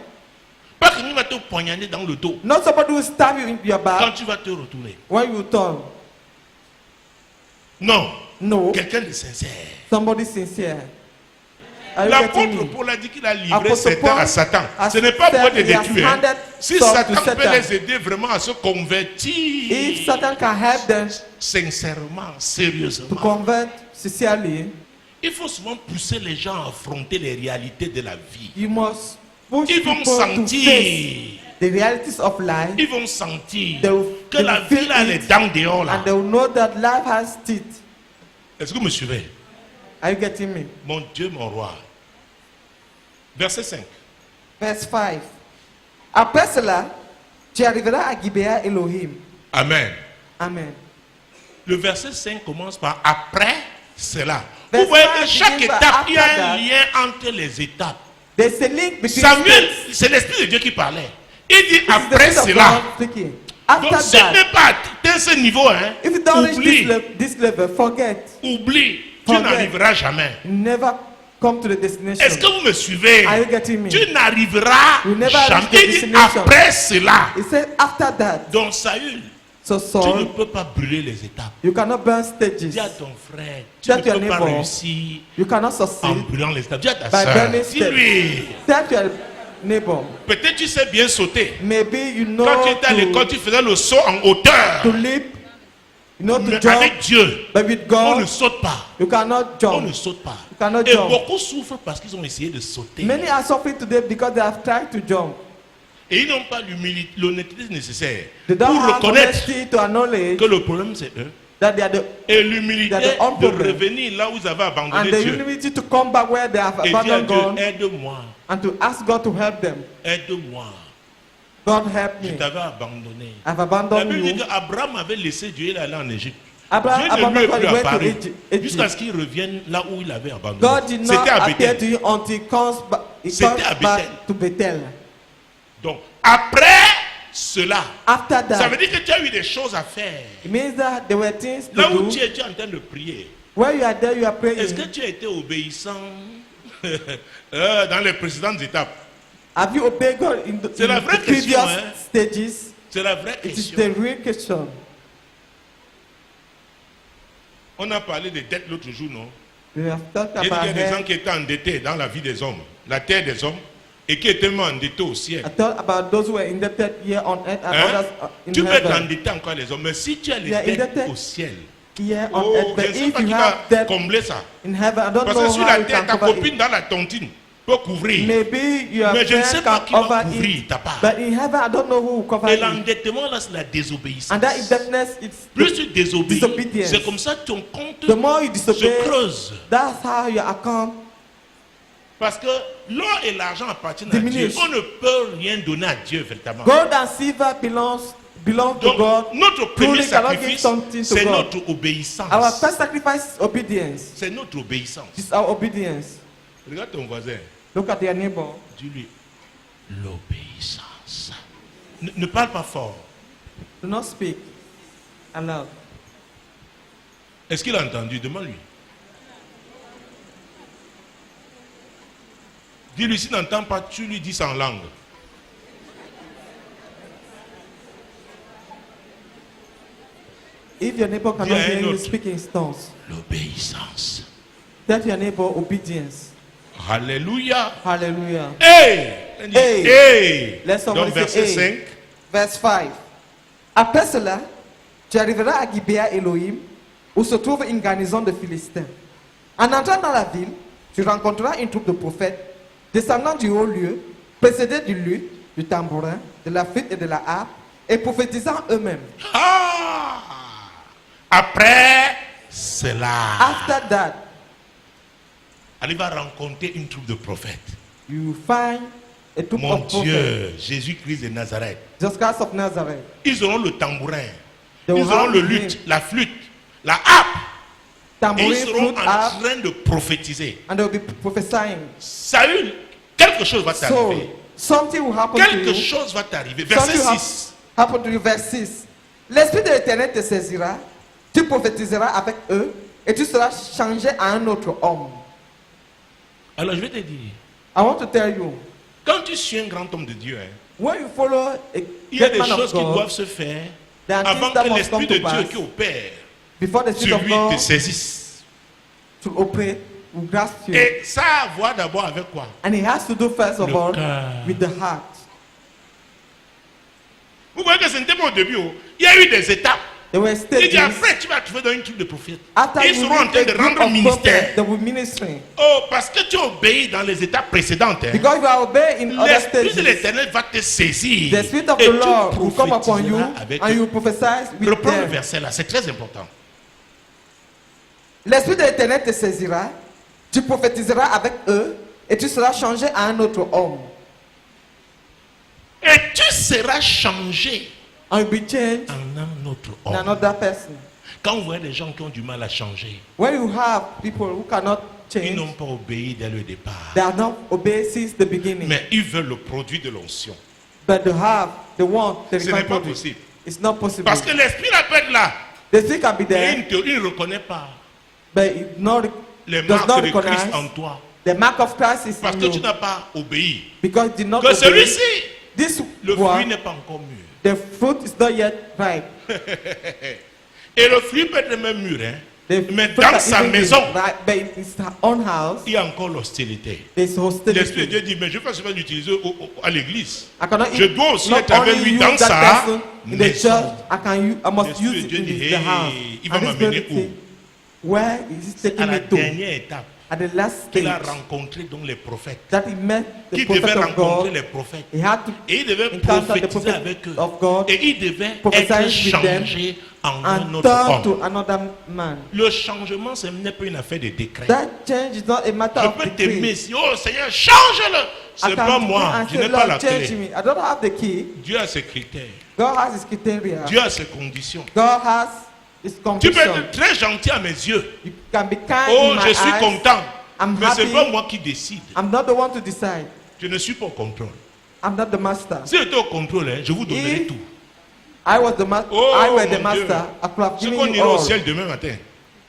S1: Pas que nous va te poignarder dans le dos
S2: not somebody will stab you in your
S1: quand
S2: back
S1: tu vas te retourner.
S2: when you turn.
S1: Non.
S2: No,
S1: Quelqu'un de sincère.
S2: somebody sincere. Are you
S1: L'apôtre
S2: getting me?
S1: Paul a dit qu'il a livré
S2: Apostle
S1: certains
S2: Paul
S1: à Satan.
S2: has
S1: Ce n'est pas pour
S2: said
S1: te
S2: he has
S1: détruire. Hein.
S2: handed
S1: Si
S2: some to
S1: Satan peut
S2: Satan.
S1: les aider vraiment à se convertir
S2: If Satan can help them
S1: sincèrement,
S2: to
S1: sérieusement,
S2: convert sincerely,
S1: il faut souvent pousser les gens à affronter les réalités de la vie.
S2: you must push
S1: Ils vont
S2: people to face
S1: sentir,
S2: the realities of life,
S1: ils vont sentir
S2: They will-
S1: que
S2: they
S1: la
S2: will feel
S1: vie là, elle
S2: it.
S1: est dans dehors là.
S2: and they will know that life has teeth.
S1: Est-ce que vous me suivez?
S2: Are you getting me?
S1: Mon Dieu, mon roi. Verset 5.
S2: Verse 5. Après cela, tu arriveras à Gibea Elohim.
S1: Amen.
S2: Amen.
S1: Le verset 5 commence par après cela.
S2: Verse
S1: Vous voyez que
S2: 5
S1: chaque
S2: begins by
S1: étape, il y a
S2: after
S1: un
S2: that.
S1: lien entre les étapes.
S2: There's a link between
S1: Samuel,
S2: steps.
S1: c'est l'Esprit de Dieu qui parlait. Il dit
S2: This is the
S1: après
S2: Spirit of
S1: cela.
S2: God speaking. After
S1: Donc, si tu
S2: that,
S1: n'es pas atteint ce niveau, hein,
S2: if you don't reach
S1: oublie,
S2: this level, forget.
S1: oublie, tu
S2: Forget.
S1: n'arriveras jamais.
S2: You never come to the destination.
S1: Est-ce que vous me suivez?
S2: Are you getting me?
S1: Tu n'arriveras
S2: You never
S1: jamais.
S2: reach the
S1: Il dit
S2: destination.
S1: après cela.
S2: He said after that.
S1: Donc Saül,
S2: So
S1: tu ne
S2: Saul,
S1: peux pas brûler les étapes.
S2: you cannot burn stages.
S1: Dis à ton frère, tu
S2: Tell
S1: ne
S2: your
S1: peux pas
S2: neighbor.
S1: réussir
S2: You cannot
S1: en
S2: succeed
S1: brûlant les étapes. Dis à ta
S2: by
S1: soeur,
S2: burning steps.
S1: dis-lui.
S2: Tell your neighbor.
S1: Peut-être tu sais bien sauter.
S2: Maybe you know
S1: Quand tu étais à l'école, tu faisais le saut en hauteur.
S2: to leap, you know to
S1: Mais
S2: jump,
S1: avec Dieu,
S2: but with
S1: on ne
S2: God,
S1: saute pas.
S2: you cannot
S1: On ne
S2: jump.
S1: saute pas.
S2: You cannot
S1: Et
S2: jump.
S1: beaucoup souffrent parce qu'ils ont essayé de sauter.
S2: Many are suffering today because they have tried to jump.
S1: Et ils n'ont pas l'honnêteté nécessaire
S2: They don't
S1: pour
S2: have
S1: reconnaître
S2: honesty to acknowledge
S1: que le problème c'est eux.
S2: that they are the,
S1: Et l'humilité
S2: They are the own
S1: de
S2: problem.
S1: revenir là où ils avaient
S2: and
S1: abandonné
S2: the
S1: Dieu.
S2: humility to come back where they have
S1: Et dire à
S2: abandoned
S1: Dieu,
S2: God
S1: aide-moi,
S2: and to ask God to help them.
S1: aide-moi.
S2: God help
S1: Je
S2: me.
S1: t'avais abandonné.
S2: I've
S1: La
S2: abandoned
S1: Bible dit
S2: you.
S1: qu'Abraham avait laissé Dieu, il allait en Égypte.
S2: Abraham
S1: Dieu ne lui
S2: abandoned
S1: est
S2: God,
S1: plus
S2: he went to
S1: apparu
S2: Egypt.
S1: jusqu'à ce qu'il revienne là où il avait abandonné.
S2: God did not
S1: C'était à
S2: appear
S1: Bethel.
S2: to you until he comes back,
S1: C'était à Bethel.
S2: back to Bethel.
S1: Donc, après cela,
S2: After
S1: ça veut
S2: that,
S1: dire que tu as eu des choses à faire.
S2: it means that there were things
S1: Là où
S2: to
S1: tu
S2: do.
S1: es, tu es en train de prier.
S2: Where you are there, you are
S1: Est-ce que
S2: praying.
S1: tu as été obéissant dans les précédentes étapes?
S2: Have you obeyed God in the,
S1: C'est la
S2: in
S1: vraie
S2: the
S1: question,
S2: previous
S1: hein.
S2: stages?
S1: C'est la vraie
S2: It is
S1: question.
S2: the real question.
S1: On a parlé des dettes l'autre jour, non?
S2: We have talked
S1: Il y a
S2: about
S1: des gens
S2: it.
S1: qui étaient endettés dans la vie des hommes, la terre des hommes, et qui étaient tellement endettés au ciel.
S2: I thought about those who were indebted here on earth and
S1: Hein?
S2: others in
S1: Tu peux être
S2: heaven.
S1: endetté encore les hommes, mais si tu as les
S2: They are
S1: dettes
S2: indebted.
S1: au ciel,
S2: Here on
S1: oh,
S2: earth,
S1: je
S2: but
S1: ne sais
S2: if
S1: pas
S2: you
S1: qui
S2: have
S1: va
S2: debt
S1: combler ça.
S2: in heaven, I don't
S1: Parce
S2: know
S1: que sur
S2: how
S1: la
S2: you
S1: terre,
S2: can
S1: ta
S2: cover
S1: copine
S2: it.
S1: dans la tontine peut couvrir.
S2: Maybe your
S1: Mais je ne sais
S2: friend
S1: pas
S2: can
S1: qui va
S2: cover
S1: couvrir
S2: it,
S1: ta part.
S2: but in heaven, I don't know who will cover
S1: Et
S2: it.
S1: l'endettement, là, c'est la désobéissance.
S2: And that indebtedness, it's
S1: Plus tu désobéis,
S2: disobedience.
S1: c'est comme ça que ton compte
S2: The more you
S1: se
S2: disobey,
S1: creuse.
S2: that's how your account.
S1: Parce que l'or et l'argent appartiennent à
S2: Diminish.
S1: Dieu. On ne peut rien donner à Dieu véritablement.
S2: Gold and silver belong to
S1: Donc,
S2: God.
S1: notre premier
S2: Truly cannot give
S1: sacrifice,
S2: something to
S1: c'est
S2: God.
S1: notre obéissance.
S2: Our first sacrifice is obedience.
S1: C'est notre obéissance.
S2: It's our obedience.
S1: Regarde ton voisin.
S2: Look at your neighbor.
S1: Dis-lui, l'obéissance. Ne parle pas fort.
S2: Do not speak aloud.
S1: Est-ce qu'il a entendu? Demande-lui. Dis-lui, s'il n'entend pas, tu lui dis ça en langue.
S2: If your neighbor cannot
S1: Dis à un
S2: hear you,
S1: autre.
S2: speak in tongues.
S1: L'obéissance.
S2: Tell your neighbor obedience.
S1: Alléluia.
S2: Hallelujah.
S1: Hey!
S2: Hey.
S1: Hey!
S2: Let somebody
S1: Donc verset
S2: say, hey.
S1: 5.
S2: Verse 5. Après cela, tu arriveras à Gibea Elohim, où se trouve une garnison de Philistins. En entrant dans la ville, tu rencontreras une troupe de prophètes descendant du haut lieu, précédés du luth, du tambourin, de la flûte et de la harpe, et prophétisant eux-mêmes.
S1: Ah! Après cela,
S2: After that,
S1: elle va rencontrer une troupe de prophètes.
S2: you find a troupe
S1: Mon
S2: of prophets,
S1: Dieu, Jésus-Christ de Nazareth.
S2: Jesus Christ of Nazareth.
S1: Ils auront le tambourin,
S2: They
S1: ils
S2: will
S1: auront
S2: have
S1: le
S2: him.
S1: luth, la flûte, la harpe. Et
S2: Tambourin,
S1: ils seront
S2: flute,
S1: en
S2: harp,
S1: train de prophétiser.
S2: and they will be prophesying.
S1: Saül, quelque chose va
S2: So,
S1: t'arriver.
S2: something will happen to
S1: Quelque
S2: you.
S1: chose va t'arriver. Verset
S2: Something
S1: 6.
S2: happen to you, verse 6. L'Esprit de l'Éternel te saisira, tu prophétiseras avec eux, et tu seras changé à un autre homme.
S1: Alors je vais te dire,
S2: I want to tell you,
S1: quand tu suis un grand homme de Dieu, hein,
S2: when you follow a
S1: il y a
S2: great
S1: des
S2: man of
S1: choses qui
S2: God,
S1: doivent se faire
S2: there are
S1: avant
S2: things that
S1: que
S2: must
S1: l'Esprit
S2: come
S1: de
S2: to
S1: Dieu
S2: pass
S1: qui opère
S2: before the Spirit
S1: sur
S2: of
S1: lui te
S2: God
S1: saisisse.
S2: to operate. will grasp you.
S1: Et ça a à voir d'abord avec quoi?
S2: And it has to do first of
S1: Le
S2: all
S1: cœur.
S2: with the heart.
S1: Vous voyez que ce n'était pas au début. Il y a eu des étapes.
S2: There were
S1: Il dit
S2: stages.
S1: après, tu vas trouver dans une troupe de prophètes.
S2: After
S1: Ils
S2: you
S1: seront en
S2: meet
S1: train
S2: a
S1: de
S2: group
S1: rendre
S2: of
S1: ministère.
S2: prophets, they will ministry.
S1: Oh, parce que tu obéis dans les étapes précédentes. Hein.
S2: Because you are obeying in other
S1: L'Esprit de
S2: stages,
S1: l'Éternel va te saisir.
S2: the Spirit of
S1: et
S2: the
S1: tu
S2: Lord will come upon you
S1: prophétiseras avec
S2: and
S1: eux.
S2: you will prophesy with
S1: Reprends le
S2: them.
S1: verset là, c'est très important.
S2: L'Esprit de l'Éternel te saisira, tu prophétiseras avec eux et tu seras changé à un autre homme.
S1: Et tu seras changé
S2: And you'll be changed
S1: en un autre
S2: in
S1: homme.
S2: another person.
S1: Quand vous voyez des gens qui ont du mal à changer,
S2: When you have people who cannot
S1: ils
S2: change,
S1: n'ont pas obéi dès le départ.
S2: they are not obeyed since the beginning.
S1: Mais ils veulent le produit de l'onction.
S2: But to have the one, the
S1: Ce n'est
S2: refined
S1: pas
S2: product,
S1: possible.
S2: it's not possible.
S1: Parce que l'Esprit là peut être là.
S2: The Spirit can be
S1: Mais
S2: there,
S1: il ne reconnaît pas
S2: but it
S1: les
S2: does not
S1: marques de Christ
S2: recognize
S1: en toi.
S2: the mark of Christ is
S1: Parce
S2: in
S1: que tu
S2: you.
S1: n'as pas obéi.
S2: Because you did not
S1: Que
S2: obey.
S1: celui-ci,
S2: This
S1: le fruit
S2: one,
S1: n'est pas encore mûr.
S2: the fruit is not yet ripe.
S1: Et le fruit peut être même mûr. Hein.
S2: The
S1: Mais
S2: fruit
S1: dans
S2: can
S1: sa
S2: even be
S1: maison,
S2: ripe, but in his own house,
S1: il y a encore l'hostilité.
S2: there's
S1: L'Esprit de
S2: hostility.
S1: Dieu dit, mais je ne vais pas seulement l'utiliser à l'église.
S2: I cannot
S1: Je dois aussi
S2: not
S1: être avec
S2: only
S1: lui
S2: use
S1: dans
S2: that
S1: sa
S2: person in the
S1: maison.
S2: church, I must
S1: L'Esprit
S2: use
S1: de
S2: it
S1: Dieu
S2: in
S1: dit,
S2: the house.
S1: il va
S2: And this
S1: m'amener
S2: very thing, where is he
S1: À
S2: taking
S1: la
S2: me to?
S1: dernière étape,
S2: At the last
S1: il a
S2: stage,
S1: rencontré donc les prophètes.
S2: that he met the
S1: Qui devait
S2: prophet of
S1: rencontrer
S2: God,
S1: les prophètes.
S2: he had to
S1: Et il devait
S2: encounter the
S1: prophétiser
S2: prophet
S1: avec eux.
S2: of God
S1: Et il devait
S2: prophesy
S1: être
S2: with them
S1: changé en un
S2: and
S1: autre
S2: turn
S1: homme.
S2: to another man.
S1: Le changement, ce n'est pas une affaire de décret.
S2: That change is not a matter
S1: Je
S2: of
S1: peux t'aimer
S2: decree.
S1: si, oh Seigneur, change-le.
S2: I
S1: Ce n'est
S2: can
S1: pas
S2: pray
S1: moi,
S2: and
S1: je
S2: say,
S1: n'ai pas la
S2: Lord, change
S1: clé.
S2: me. I don't have the key.
S1: Dieu a ses critères,
S2: God has his criteria.
S1: Dieu a ses conditions.
S2: God has his
S1: Tu peux
S2: conviction.
S1: être très gentil à mes yeux.
S2: You can be kind
S1: Oh,
S2: in my
S1: je suis
S2: eyes.
S1: content.
S2: I'm
S1: Mais ce n'est
S2: happy.
S1: pas moi qui décide.
S2: I'm not the one to decide.
S1: Je ne suis pas au contrôle.
S2: I'm not the master.
S1: Si j'étais au contrôle, hein, je vous donnerai
S2: If
S1: tout.
S2: I was the master.
S1: Oh,
S2: I were
S1: mon
S2: the master. I could have
S1: Ce
S2: given
S1: qu'on
S2: you
S1: ira au
S2: all.
S1: ciel demain matin.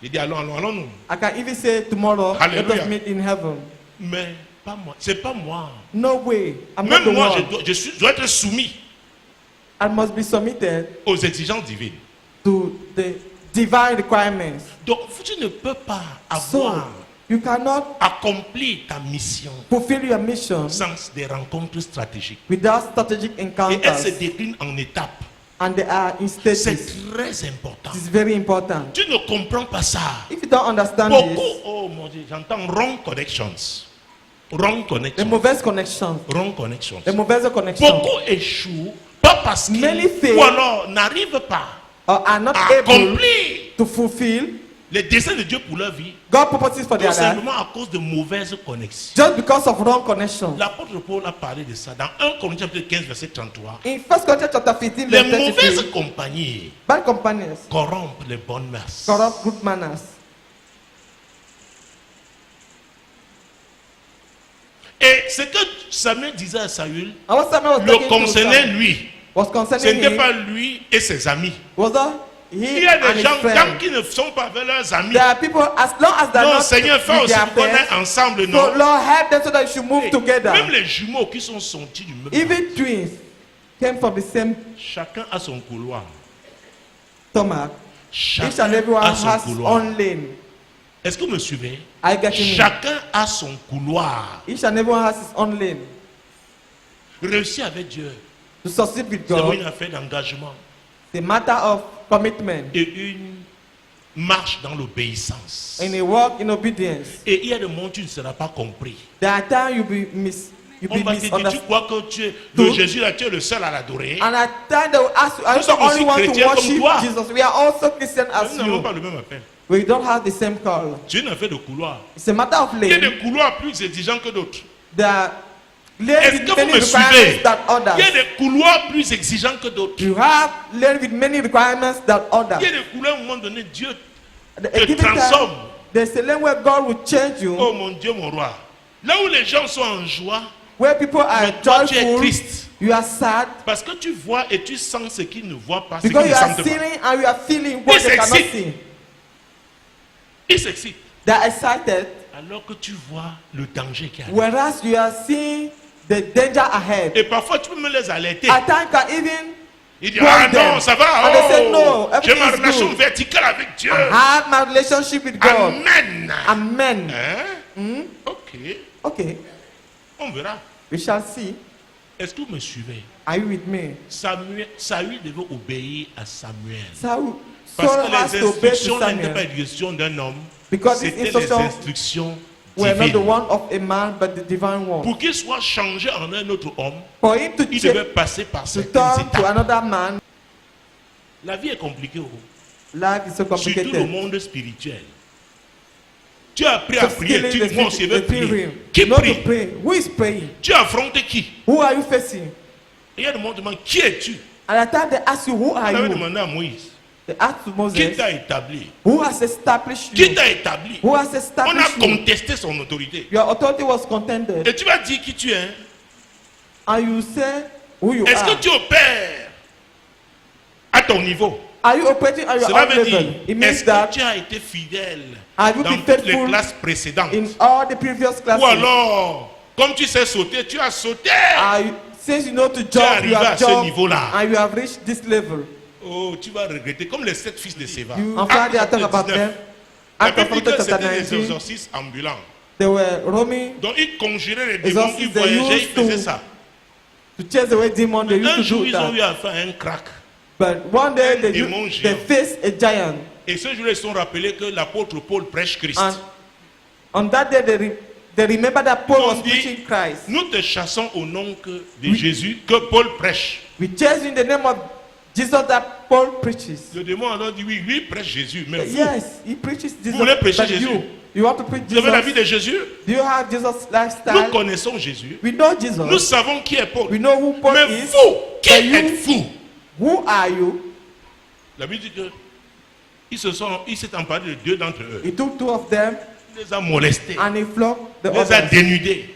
S1: Il dit allons-nous.
S2: I can even say tomorrow, let
S1: Hallelujah.
S2: us meet in heaven.
S1: Mais pas moi. C'est pas moi.
S2: No way. I'm not
S1: Même
S2: the
S1: moi,
S2: one.
S1: je dois être soumis
S2: I must be submitted
S1: aux exigences divines.
S2: to the divine requirements.
S1: Donc, tu ne peux pas
S2: So,
S1: avoir
S2: you cannot
S1: accompli ta mission
S2: fulfill your mission
S1: sans des rencontres stratégiques.
S2: without strategic
S1: Et elle se
S2: encounters.
S1: décline en étapes.
S2: And they are in stages.
S1: C'est très important.
S2: It's very important.
S1: Tu ne comprends pas ça.
S2: If you don't understand
S1: Beaucoup,
S2: this,
S1: oh mon Dieu, j'entends wrong connections. Wrong
S2: the
S1: connections.
S2: mauvaise connection,
S1: Wrong connections.
S2: the mauvaise connection,
S1: Beaucoup échouent, pas parce
S2: Many
S1: qu'ils
S2: fail.
S1: ou alors n'arrivent pas
S2: or are not
S1: à
S2: able
S1: accomplir
S2: to fulfill
S1: les desseins de Dieu pour leur vie,
S2: God's purposes for
S1: tout
S2: their life
S1: simplement à cause de mauvaises connexions.
S2: just because of wrong connection.
S1: L'apôtre Paul a parlé de ça dans 1 Corinthiens 15, verset 33.
S2: In 1 Corinthians chapter 15,
S1: Les
S2: verse
S1: mauvaises
S2: 33,
S1: compagnies
S2: bad companions
S1: corrompent les bonnes mœurs.
S2: corrupt good manners.
S1: Et ce que Samuel disait à Saül
S2: And what Samuel was
S1: le
S2: talking to
S1: concernait
S2: Samuel
S1: lui.
S2: was
S1: Ce
S2: concerning
S1: n'était
S2: him.
S1: pas lui et ses amis.
S2: Was that
S1: Il
S2: he
S1: y a
S2: and
S1: des
S2: his
S1: gens tant
S2: friends?
S1: qu'ils ne sont pas avec leurs amis.
S2: There are people, as long as they're
S1: Non,
S2: not
S1: Seigneur, fais
S2: with
S1: aussi
S2: their
S1: qu'on est
S2: friends,
S1: ensemble,
S2: so
S1: non?
S2: Lord help them so that you should move together.
S1: Même les jumeaux qui sont sortis du même.
S2: Even twins came from the same
S1: Chacun a son couloir.
S2: stomach. Each and
S1: Chacun
S2: everyone
S1: a son
S2: has
S1: couloir.
S2: own lane.
S1: Est-ce que vous me suivez?
S2: I get you.
S1: Chacun a son couloir.
S2: Each and everyone has his own lane.
S1: Réussir avec Dieu,
S2: To succeed with
S1: c'est
S2: God,
S1: une affaire d'engagement
S2: the matter of commitment
S1: et une marche dans l'obéissance.
S2: and a walk in obedience.
S1: Et il y a des moments où tu ne seras pas compris.
S2: There are times you'll
S1: On
S2: be
S1: va te dire, tu
S2: misunderstood.
S1: crois que tu es
S2: Tout.
S1: le Jésus là, tu es le seul à l'adorer.
S2: And at times they will ask you, are you
S1: Nous sommes
S2: the only
S1: aussi
S2: one to
S1: chrétiens comme
S2: worship
S1: toi.
S2: Jesus? We are also Christians as
S1: Nous n'avons
S2: you.
S1: pas le même appel.
S2: We don't have the same call.
S1: Dieu n'a fait de couloir.
S2: It's a matter of
S1: Il y a
S2: lane.
S1: des couloirs plus exigeants que d'autres.
S2: There are
S1: Est-ce
S2: lanes
S1: que
S2: with
S1: vous
S2: many
S1: me
S2: requirements
S1: suivez?
S2: than
S1: Il y a
S2: others.
S1: des couloirs plus exigeants que d'autres.
S2: You have lanes with many requirements than
S1: Il y
S2: others.
S1: a des couloirs, à un moment donné, Dieu
S2: At a
S1: te
S2: given
S1: transforme.
S2: time, there's a lane where God will change you,
S1: Oh mon Dieu, mon roi. Là où les gens sont en joie,
S2: where people are
S1: mais toi tu es
S2: joyful,
S1: triste.
S2: you are sad,
S1: Parce que tu vois et tu sens ce qu'ils ne voient pas, ce qu'ils
S2: because
S1: ne
S2: you are
S1: sentent pas.
S2: seeing and you are feeling what
S1: Ils
S2: they cannot
S1: s'excitent.
S2: see.
S1: Ils s'excitent.
S2: They are excited,
S1: Alors que tu vois le danger qu'il y a.
S2: whereas you are seeing the danger ahead.
S1: Et parfois tu peux me les alerter.
S2: At times, you can even
S1: Il dit,
S2: told
S1: ah non,
S2: them.
S1: ça va.
S2: And they said, no,
S1: Oh, j'ai
S2: everything
S1: ma
S2: is
S1: relation
S2: good.
S1: verticale avec Dieu.
S2: I have my relationship with God.
S1: Amen.
S2: Amen.
S1: Hein? Ok,
S2: Okay,
S1: on verra.
S2: we shall see.
S1: Est-ce que vous me suivez?
S2: Are you with me?
S1: Saül devait obéir à Samuel.
S2: Saul
S1: Parce
S2: has
S1: que
S2: to
S1: les
S2: obey to
S1: instructions n'étaient pas
S2: Samuel.
S1: une question d'un homme,
S2: Because these
S1: c'était les
S2: instructions
S1: instructions
S2: were not the
S1: divines.
S2: one of a man, but the divine one.
S1: Pour qu'il soit changé en un autre homme,
S2: For him to
S1: il devait
S2: change,
S1: passer par
S2: to
S1: certaines
S2: turn to
S1: étapes.
S2: another man,
S1: La vie est compliquée,
S2: life is so
S1: surtout le
S2: complicated.
S1: monde spirituel. Tu as appris à
S2: So
S1: prier,
S2: skilling
S1: tu
S2: the
S1: dis moi aussi je vais
S2: the
S1: prier.
S2: realm.
S1: Qui
S2: You know to
S1: prie?
S2: pray. Who is praying?
S1: Tu as affronté qui?
S2: Who are you facing?
S1: Et il y a des gens qui demandent qui es-tu?
S2: At the time they ask you, who
S1: On
S2: are
S1: avait
S2: you?
S1: demandé à Moïse,
S2: They ask to
S1: qui
S2: Moses,
S1: t'a établi?
S2: who has established
S1: Qui
S2: you?
S1: t'a établi?
S2: Who has
S1: On a
S2: established you?
S1: contesté son autorité.
S2: Your authority was contended.
S1: Et tu vas dire qui tu es. Hein?
S2: And you say who you
S1: Est-ce
S2: are.
S1: que tu opères à ton niveau?
S2: Are you operating at your
S1: Cela
S2: own
S1: veut dire,
S2: level? It means
S1: est-ce que
S2: that
S1: tu as été fidèle
S2: have you
S1: dans
S2: been
S1: toutes les
S2: faithful
S1: classes précédentes?
S2: in all the previous
S1: Ou
S2: classes?
S1: alors, comme tu sais sauter, tu as sauté.
S2: Since you know to
S1: es
S2: jump,
S1: arrivé
S2: you
S1: à
S2: have
S1: ce
S2: jumped
S1: niveau-là.
S2: and you have reached this level.
S1: Oh, tu vas regretter, comme les 7 fils de Séva.
S2: En fait, they are talking about
S1: 19.
S2: them.
S1: La
S2: Acts of
S1: Bible dit que
S2: Apostles chapter
S1: c'était des
S2: 19,
S1: exorcistes ambulants.
S2: they were roaming
S1: Donc ils conjuraient les démons,
S2: Exorcistes,
S1: ils
S2: they
S1: voyageaient, ils
S2: used to-
S1: faisaient ça.
S2: to chase away demons. They
S1: Un
S2: used to
S1: jour,
S2: do
S1: ils ont eu
S2: that.
S1: à faire un crack.
S2: But one day
S1: un
S2: they,
S1: démon
S2: they
S1: géant.
S2: faced a giant.
S1: Et ce jour-là, ils se sont rappelés que l'apôtre Paul prêche Christ.
S2: And on that day they remember that Paul
S1: Ils
S2: was
S1: ont dit,
S2: preaching Christ.
S1: nous te chassons au nom de Jésus que Paul prêche.
S2: We chase in the name of Jesus that Paul preaches.
S1: Le démon alors dit oui, lui prêche Jésus, mais vous,
S2: Yes, he preaches Jesus.
S1: voulez prêcher
S2: But
S1: Jésus?
S2: you want to preach
S1: vous avez la vie
S2: Jesus?
S1: de Jésus?
S2: Do you have Jesus'
S1: Nous
S2: lifestyle?
S1: connaissons Jésus.
S2: We know Jesus.
S1: Nous savons qui est Paul.
S2: We know who Paul
S1: Mais
S2: is.
S1: vous, qui
S2: But you-
S1: êtes-vous?
S2: Who are you?
S1: La Bible dit que il s'est emparé de deux d'entre eux.
S2: He took two of them
S1: Il les a molestés.
S2: and he flogged the
S1: Il les a
S2: others.
S1: dénudés.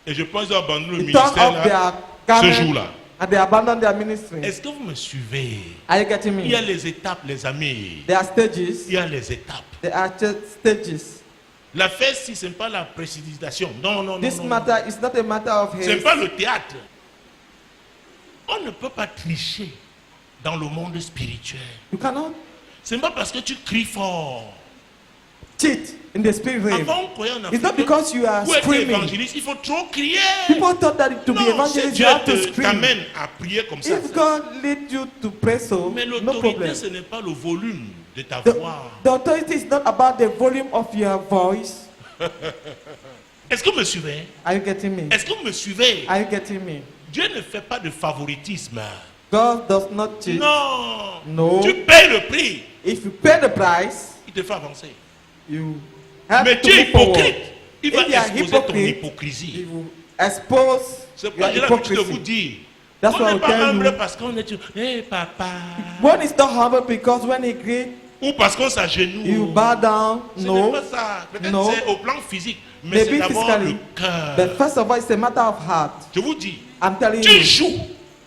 S1: Et je pense qu'ils ont abandonné le
S2: He turned
S1: ministère
S2: off
S1: là,
S2: their
S1: ce
S2: garment
S1: jour-là.
S2: and they abandoned their ministry.
S1: Est-ce que vous me suivez?
S2: Are you getting
S1: Il y a
S2: me?
S1: les étapes, les amis.
S2: There are stages.
S1: Il y a les étapes.
S2: There are just stages.
S1: La fête, si ce n'est pas la précipitation. Non, non, non.
S2: This
S1: non.
S2: matter is not a matter of
S1: Ce n'est
S2: haste.
S1: pas le théâtre. On ne peut pas tricher dans le monde spirituel.
S2: You cannot
S1: Ce n'est pas parce que tu cries fort.
S2: cheat in the spirit realm.
S1: Avant, on croyait en
S2: It's not
S1: Afrique,
S2: because you are
S1: pour être
S2: screaming.
S1: évangéliste, il faut trop crier.
S2: People thought that to be
S1: Non, si
S2: evangelist,
S1: Dieu
S2: you have to scream.
S1: t'amène à prier comme ça,
S2: If God leads you to pray so,
S1: mais
S2: no
S1: l'autorité,
S2: problem.
S1: ce n'est pas le volume de ta
S2: The,
S1: voix.
S2: the authority is not about the volume of your voice.
S1: Est-ce que vous me suivez?
S2: Are you getting me?
S1: Est-ce que vous me suivez?
S2: Are you getting me?
S1: Dieu ne fait pas de favoritisme.
S2: God does not cheat.
S1: Non.
S2: No.
S1: Tu payes le prix,
S2: If you pay the price,
S1: il te fait avancer.
S2: you have
S1: Mais
S2: to
S1: tu es
S2: move forward.
S1: hypocrite. Il va
S2: If you are
S1: exposer ton
S2: hypocrite,
S1: hypocrisie.
S2: he will expose
S1: C'est
S2: your
S1: pourquoi j'ai l'habitude de vous
S2: hypocrisy.
S1: dire.
S2: That's
S1: On
S2: why I
S1: n'est
S2: will
S1: pas
S2: tell
S1: humble
S2: you.
S1: parce qu'on est... Hé papa.
S2: One is not humble because when he greet,
S1: Ou parce qu'on
S2: you
S1: s'agenouille.
S2: bow down.
S1: Ce n'est
S2: No.
S1: pas ça. Peut-être
S2: No.
S1: c'est au plan physique. Mais c'est
S2: Maybe
S1: d'abord le
S2: physically.
S1: cœur.
S2: But first of all, it's a matter of heart.
S1: Je vous dis,
S2: I'm telling
S1: tu
S2: you.
S1: joues.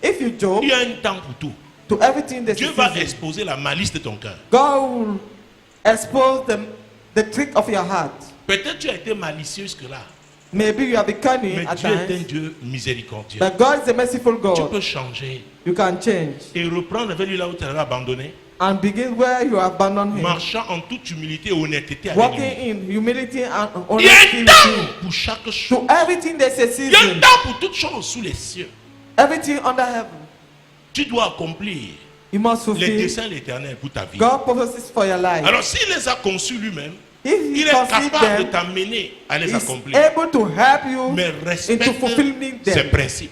S2: If you joke
S1: Il y a un temps pour tout.
S2: to everything that
S1: Dieu
S2: you
S1: va
S2: see,
S1: exposer la malice de ton cœur.
S2: God will expose the trick of your heart.
S1: Peut-être tu as été malicieux jusque-là.
S2: Maybe you have been cunning
S1: Mais
S2: at
S1: Dieu est un
S2: times.
S1: Dieu miséricordieux.
S2: But God is a merciful
S1: Tu
S2: God.
S1: peux changer
S2: You can change
S1: et reprendre avec lui là où tu l'avais abandonné.
S2: and begin where you abandoned him.
S1: Marchant en toute humilité et honnêteté avec
S2: Walking
S1: lui.
S2: in humility and
S1: Il y a
S2: honesty
S1: un
S2: with
S1: temps
S2: him.
S1: pour chaque chose.
S2: To everything there's a
S1: Il y a un
S2: season.
S1: temps pour toutes choses sous les cieux.
S2: Everything under heaven.
S1: Tu dois accomplir
S2: You must
S1: les
S2: fulfill
S1: desseins de l'Éternel pour ta vie.
S2: God's purposes for your life.
S1: Alors s'il les a conçus lui-même,
S2: If he
S1: il est
S2: conceived
S1: capable de
S2: them,
S1: t'amener à les
S2: he's
S1: accomplir.
S2: able to help you
S1: Mais
S2: into
S1: respecte
S2: fulfilling
S1: ses
S2: them.
S1: principes.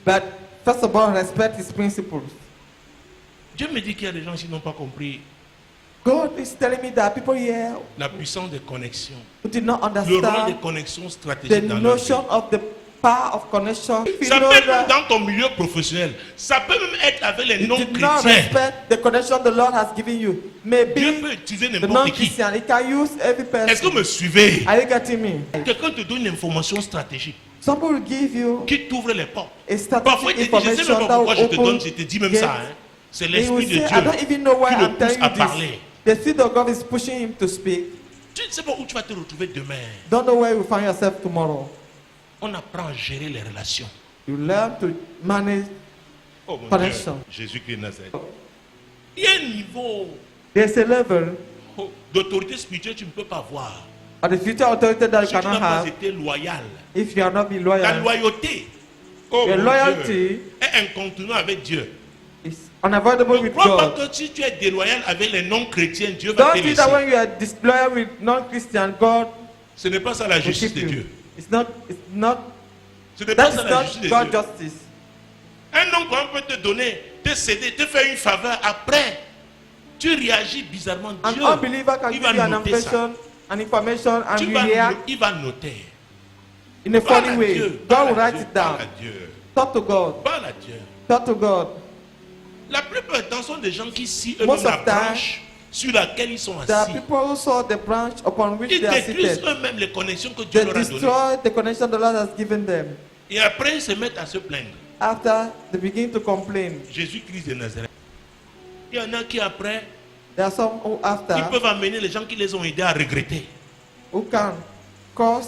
S2: But first of all, respect his principles.
S1: Dieu me dit qu'il y a des gens qui n'ont pas compris
S2: God is telling me that people here
S1: la puissance des connexions,
S2: who did not
S1: le rôle des
S2: understand
S1: connexions
S2: the
S1: stratégiques dans leur vie.
S2: notion of the power of connection. If you
S1: Ça
S2: know
S1: peut être même
S2: that
S1: dans ton milieu professionnel. Ça peut même être avec les
S2: you did not
S1: non-chrétiens.
S2: respect the connection the Lord has given you,
S1: Dieu
S2: maybe
S1: peut utiliser
S2: the
S1: n'importe qui.
S2: non-Christian, he can use every
S1: Est-ce que vous
S2: person.
S1: me suivez?
S2: Are you getting me?
S1: Quelqu'un te donne une information stratégique
S2: Somebody will give you
S1: qui t'ouvre les portes.
S2: a
S1: Parfois,
S2: strategic
S1: il te dit, je ne sais même
S2: information
S1: pas pourquoi je
S2: that
S1: te
S2: will
S1: donne,
S2: open
S1: je te dis même
S2: gates.
S1: ça. Hein. C'est
S2: He
S1: l'Esprit
S2: will
S1: de
S2: say, I don't
S1: Dieu
S2: even know why
S1: qui le
S2: I'm
S1: pousse
S2: telling
S1: à
S2: you
S1: parler.
S2: this. The Spirit of God is pushing him to speak.
S1: Tu ne sais pas où tu vas te retrouver demain.
S2: Don't know where you find yourself tomorrow.
S1: On apprend à gérer les relations.
S2: You learn to manage
S1: Oh mon
S2: connection.
S1: Dieu, Jésus-Christ de Nazareth. Il y a un niveau
S2: There's a level
S1: d'autorité spirituelle que tu ne peux pas voir.
S2: of the future authority that you
S1: Si tu n'as
S2: cannot
S1: pas
S2: have
S1: été loyal.
S2: if you are not be
S1: Ta
S2: loyal.
S1: loyauté, oh
S2: Your
S1: mon
S2: loyalty
S1: Dieu, est incontournable avec Dieu.
S2: is unavoidable
S1: Ne
S2: with
S1: crois pas
S2: God.
S1: que si tu es déloyal avec les non-chrétiens, Dieu va
S2: Don't
S1: te
S2: think that
S1: laisser.
S2: when you are disloyal with non-Christian, God
S1: Ce n'est pas ça la
S2: will
S1: justice
S2: keep
S1: de
S2: you.
S1: Dieu.
S2: It's not.
S1: Ce n'est pas
S2: That
S1: ça
S2: is
S1: la justice de
S2: not
S1: Dieu.
S2: God's justice.
S1: Un homme quand même peut te donner, te céder, te faire une faveur. Après, tu réagis bizarrement.
S2: An
S1: Dieu,
S2: unbeliever can
S1: il
S2: give
S1: va
S2: you an
S1: noter ça.
S2: impression, an information, and you
S1: Il
S2: react
S1: va noter.
S2: in a
S1: Parle
S2: funny
S1: à
S2: way.
S1: Dieu.
S2: God
S1: Parle
S2: will
S1: à
S2: write
S1: Dieu.
S2: it down.
S1: Parle à Dieu.
S2: Talk to God.
S1: Parle à Dieu.
S2: Talk to God.
S1: La plupart du temps sont des gens qui scient eux-mêmes
S2: Most
S1: la
S2: of time,
S1: branche sur laquelle ils sont
S2: There are
S1: assis.
S2: people who saw the branch upon which
S1: Ils
S2: they are
S1: détruisent
S2: seated.
S1: eux-mêmes les connexions que Dieu
S2: They
S1: leur a données.
S2: destroy the connection the Lord has given them.
S1: Et après, ils se mettent à se plaindre.
S2: After they begin to complain,
S1: Jésus-Christ de Nazareth. Il y en a qui après,
S2: there are some who
S1: ils
S2: after
S1: peuvent amener les gens qui les ont aidés à regretter.
S2: who can cause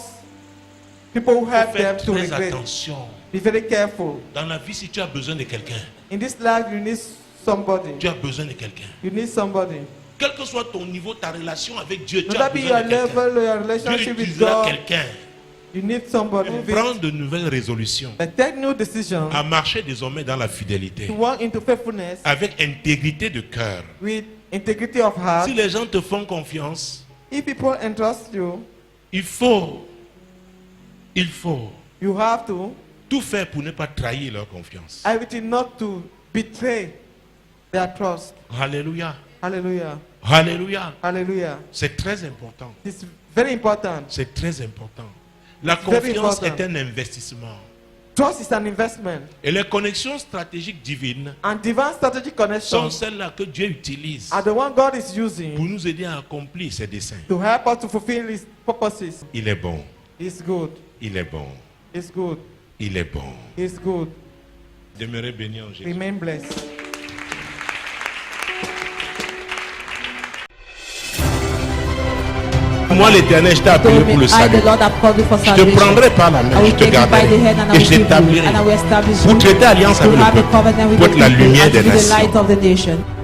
S2: people who help them
S1: Faites
S2: to
S1: très
S2: regret.
S1: attention.
S2: Be very careful.
S1: Dans la vie, si tu as besoin de quelqu'un,
S2: In this life, you need somebody.
S1: tu as besoin de quelqu'un.
S2: You need somebody.
S1: Quel que soit ton niveau, ta relation avec Dieu,
S2: No
S1: tu as
S2: matter be
S1: besoin
S2: your
S1: de quelqu'un.
S2: level or your
S1: Dieu
S2: relationship with
S1: utilisera
S2: God,
S1: quelqu'un
S2: you need somebody
S1: pour
S2: who
S1: prendre de nouvelles résolutions,
S2: will take new decisions
S1: à marcher désormais dans la fidélité,
S2: to walk into faithfulness
S1: avec intégrité de cœur.
S2: with integrity of heart.
S1: Si les gens te font confiance,
S2: If people entrust you,
S1: il faut
S2: you have to
S1: tout faire pour ne pas trahir leur confiance.
S2: everything not to betray their trust.
S1: Alléluia.
S2: Hallelujah.
S1: Alléluia.
S2: Hallelujah.
S1: C'est très important.
S2: It's very important.
S1: C'est très important. La
S2: very
S1: confiance
S2: important.
S1: est un investissement.
S2: Trust is an investment.
S1: Et les connexions stratégiques divines
S2: And divine strategic
S1: sont
S2: connections
S1: celles-là que Dieu utilise
S2: are the one God is
S1: pour
S2: using
S1: nous aider à accomplir ses desseins.
S2: to help us to fulfill His purposes.
S1: Il est bon.
S2: It's good.
S1: Il est bon.
S2: It's good.
S1: Il est bon.
S2: It's good.
S1: Demeurez bénis en Jésus.
S2: Remain blessed.
S1: Moi, l'Éternel, je t'ai appelé
S3: told me,
S1: pour le
S3: I,
S1: salut.
S3: the Lord, have called you for
S1: Je te
S3: salvation.
S1: prendrai par la main,
S3: I
S1: je
S3: will
S1: te
S3: take you by
S1: garderai
S3: the hand and I
S1: et
S3: will
S1: je
S3: keep you,
S1: t'établirai
S3: and I will establish
S1: pour
S3: you
S1: traiter alliance
S3: to
S1: avec
S3: have
S1: le
S3: a
S1: peuple,
S3: covenant with
S1: pour
S3: the
S1: être la
S3: people
S1: lumière
S3: and
S1: des
S3: to be the light
S1: nations.
S3: of the nation.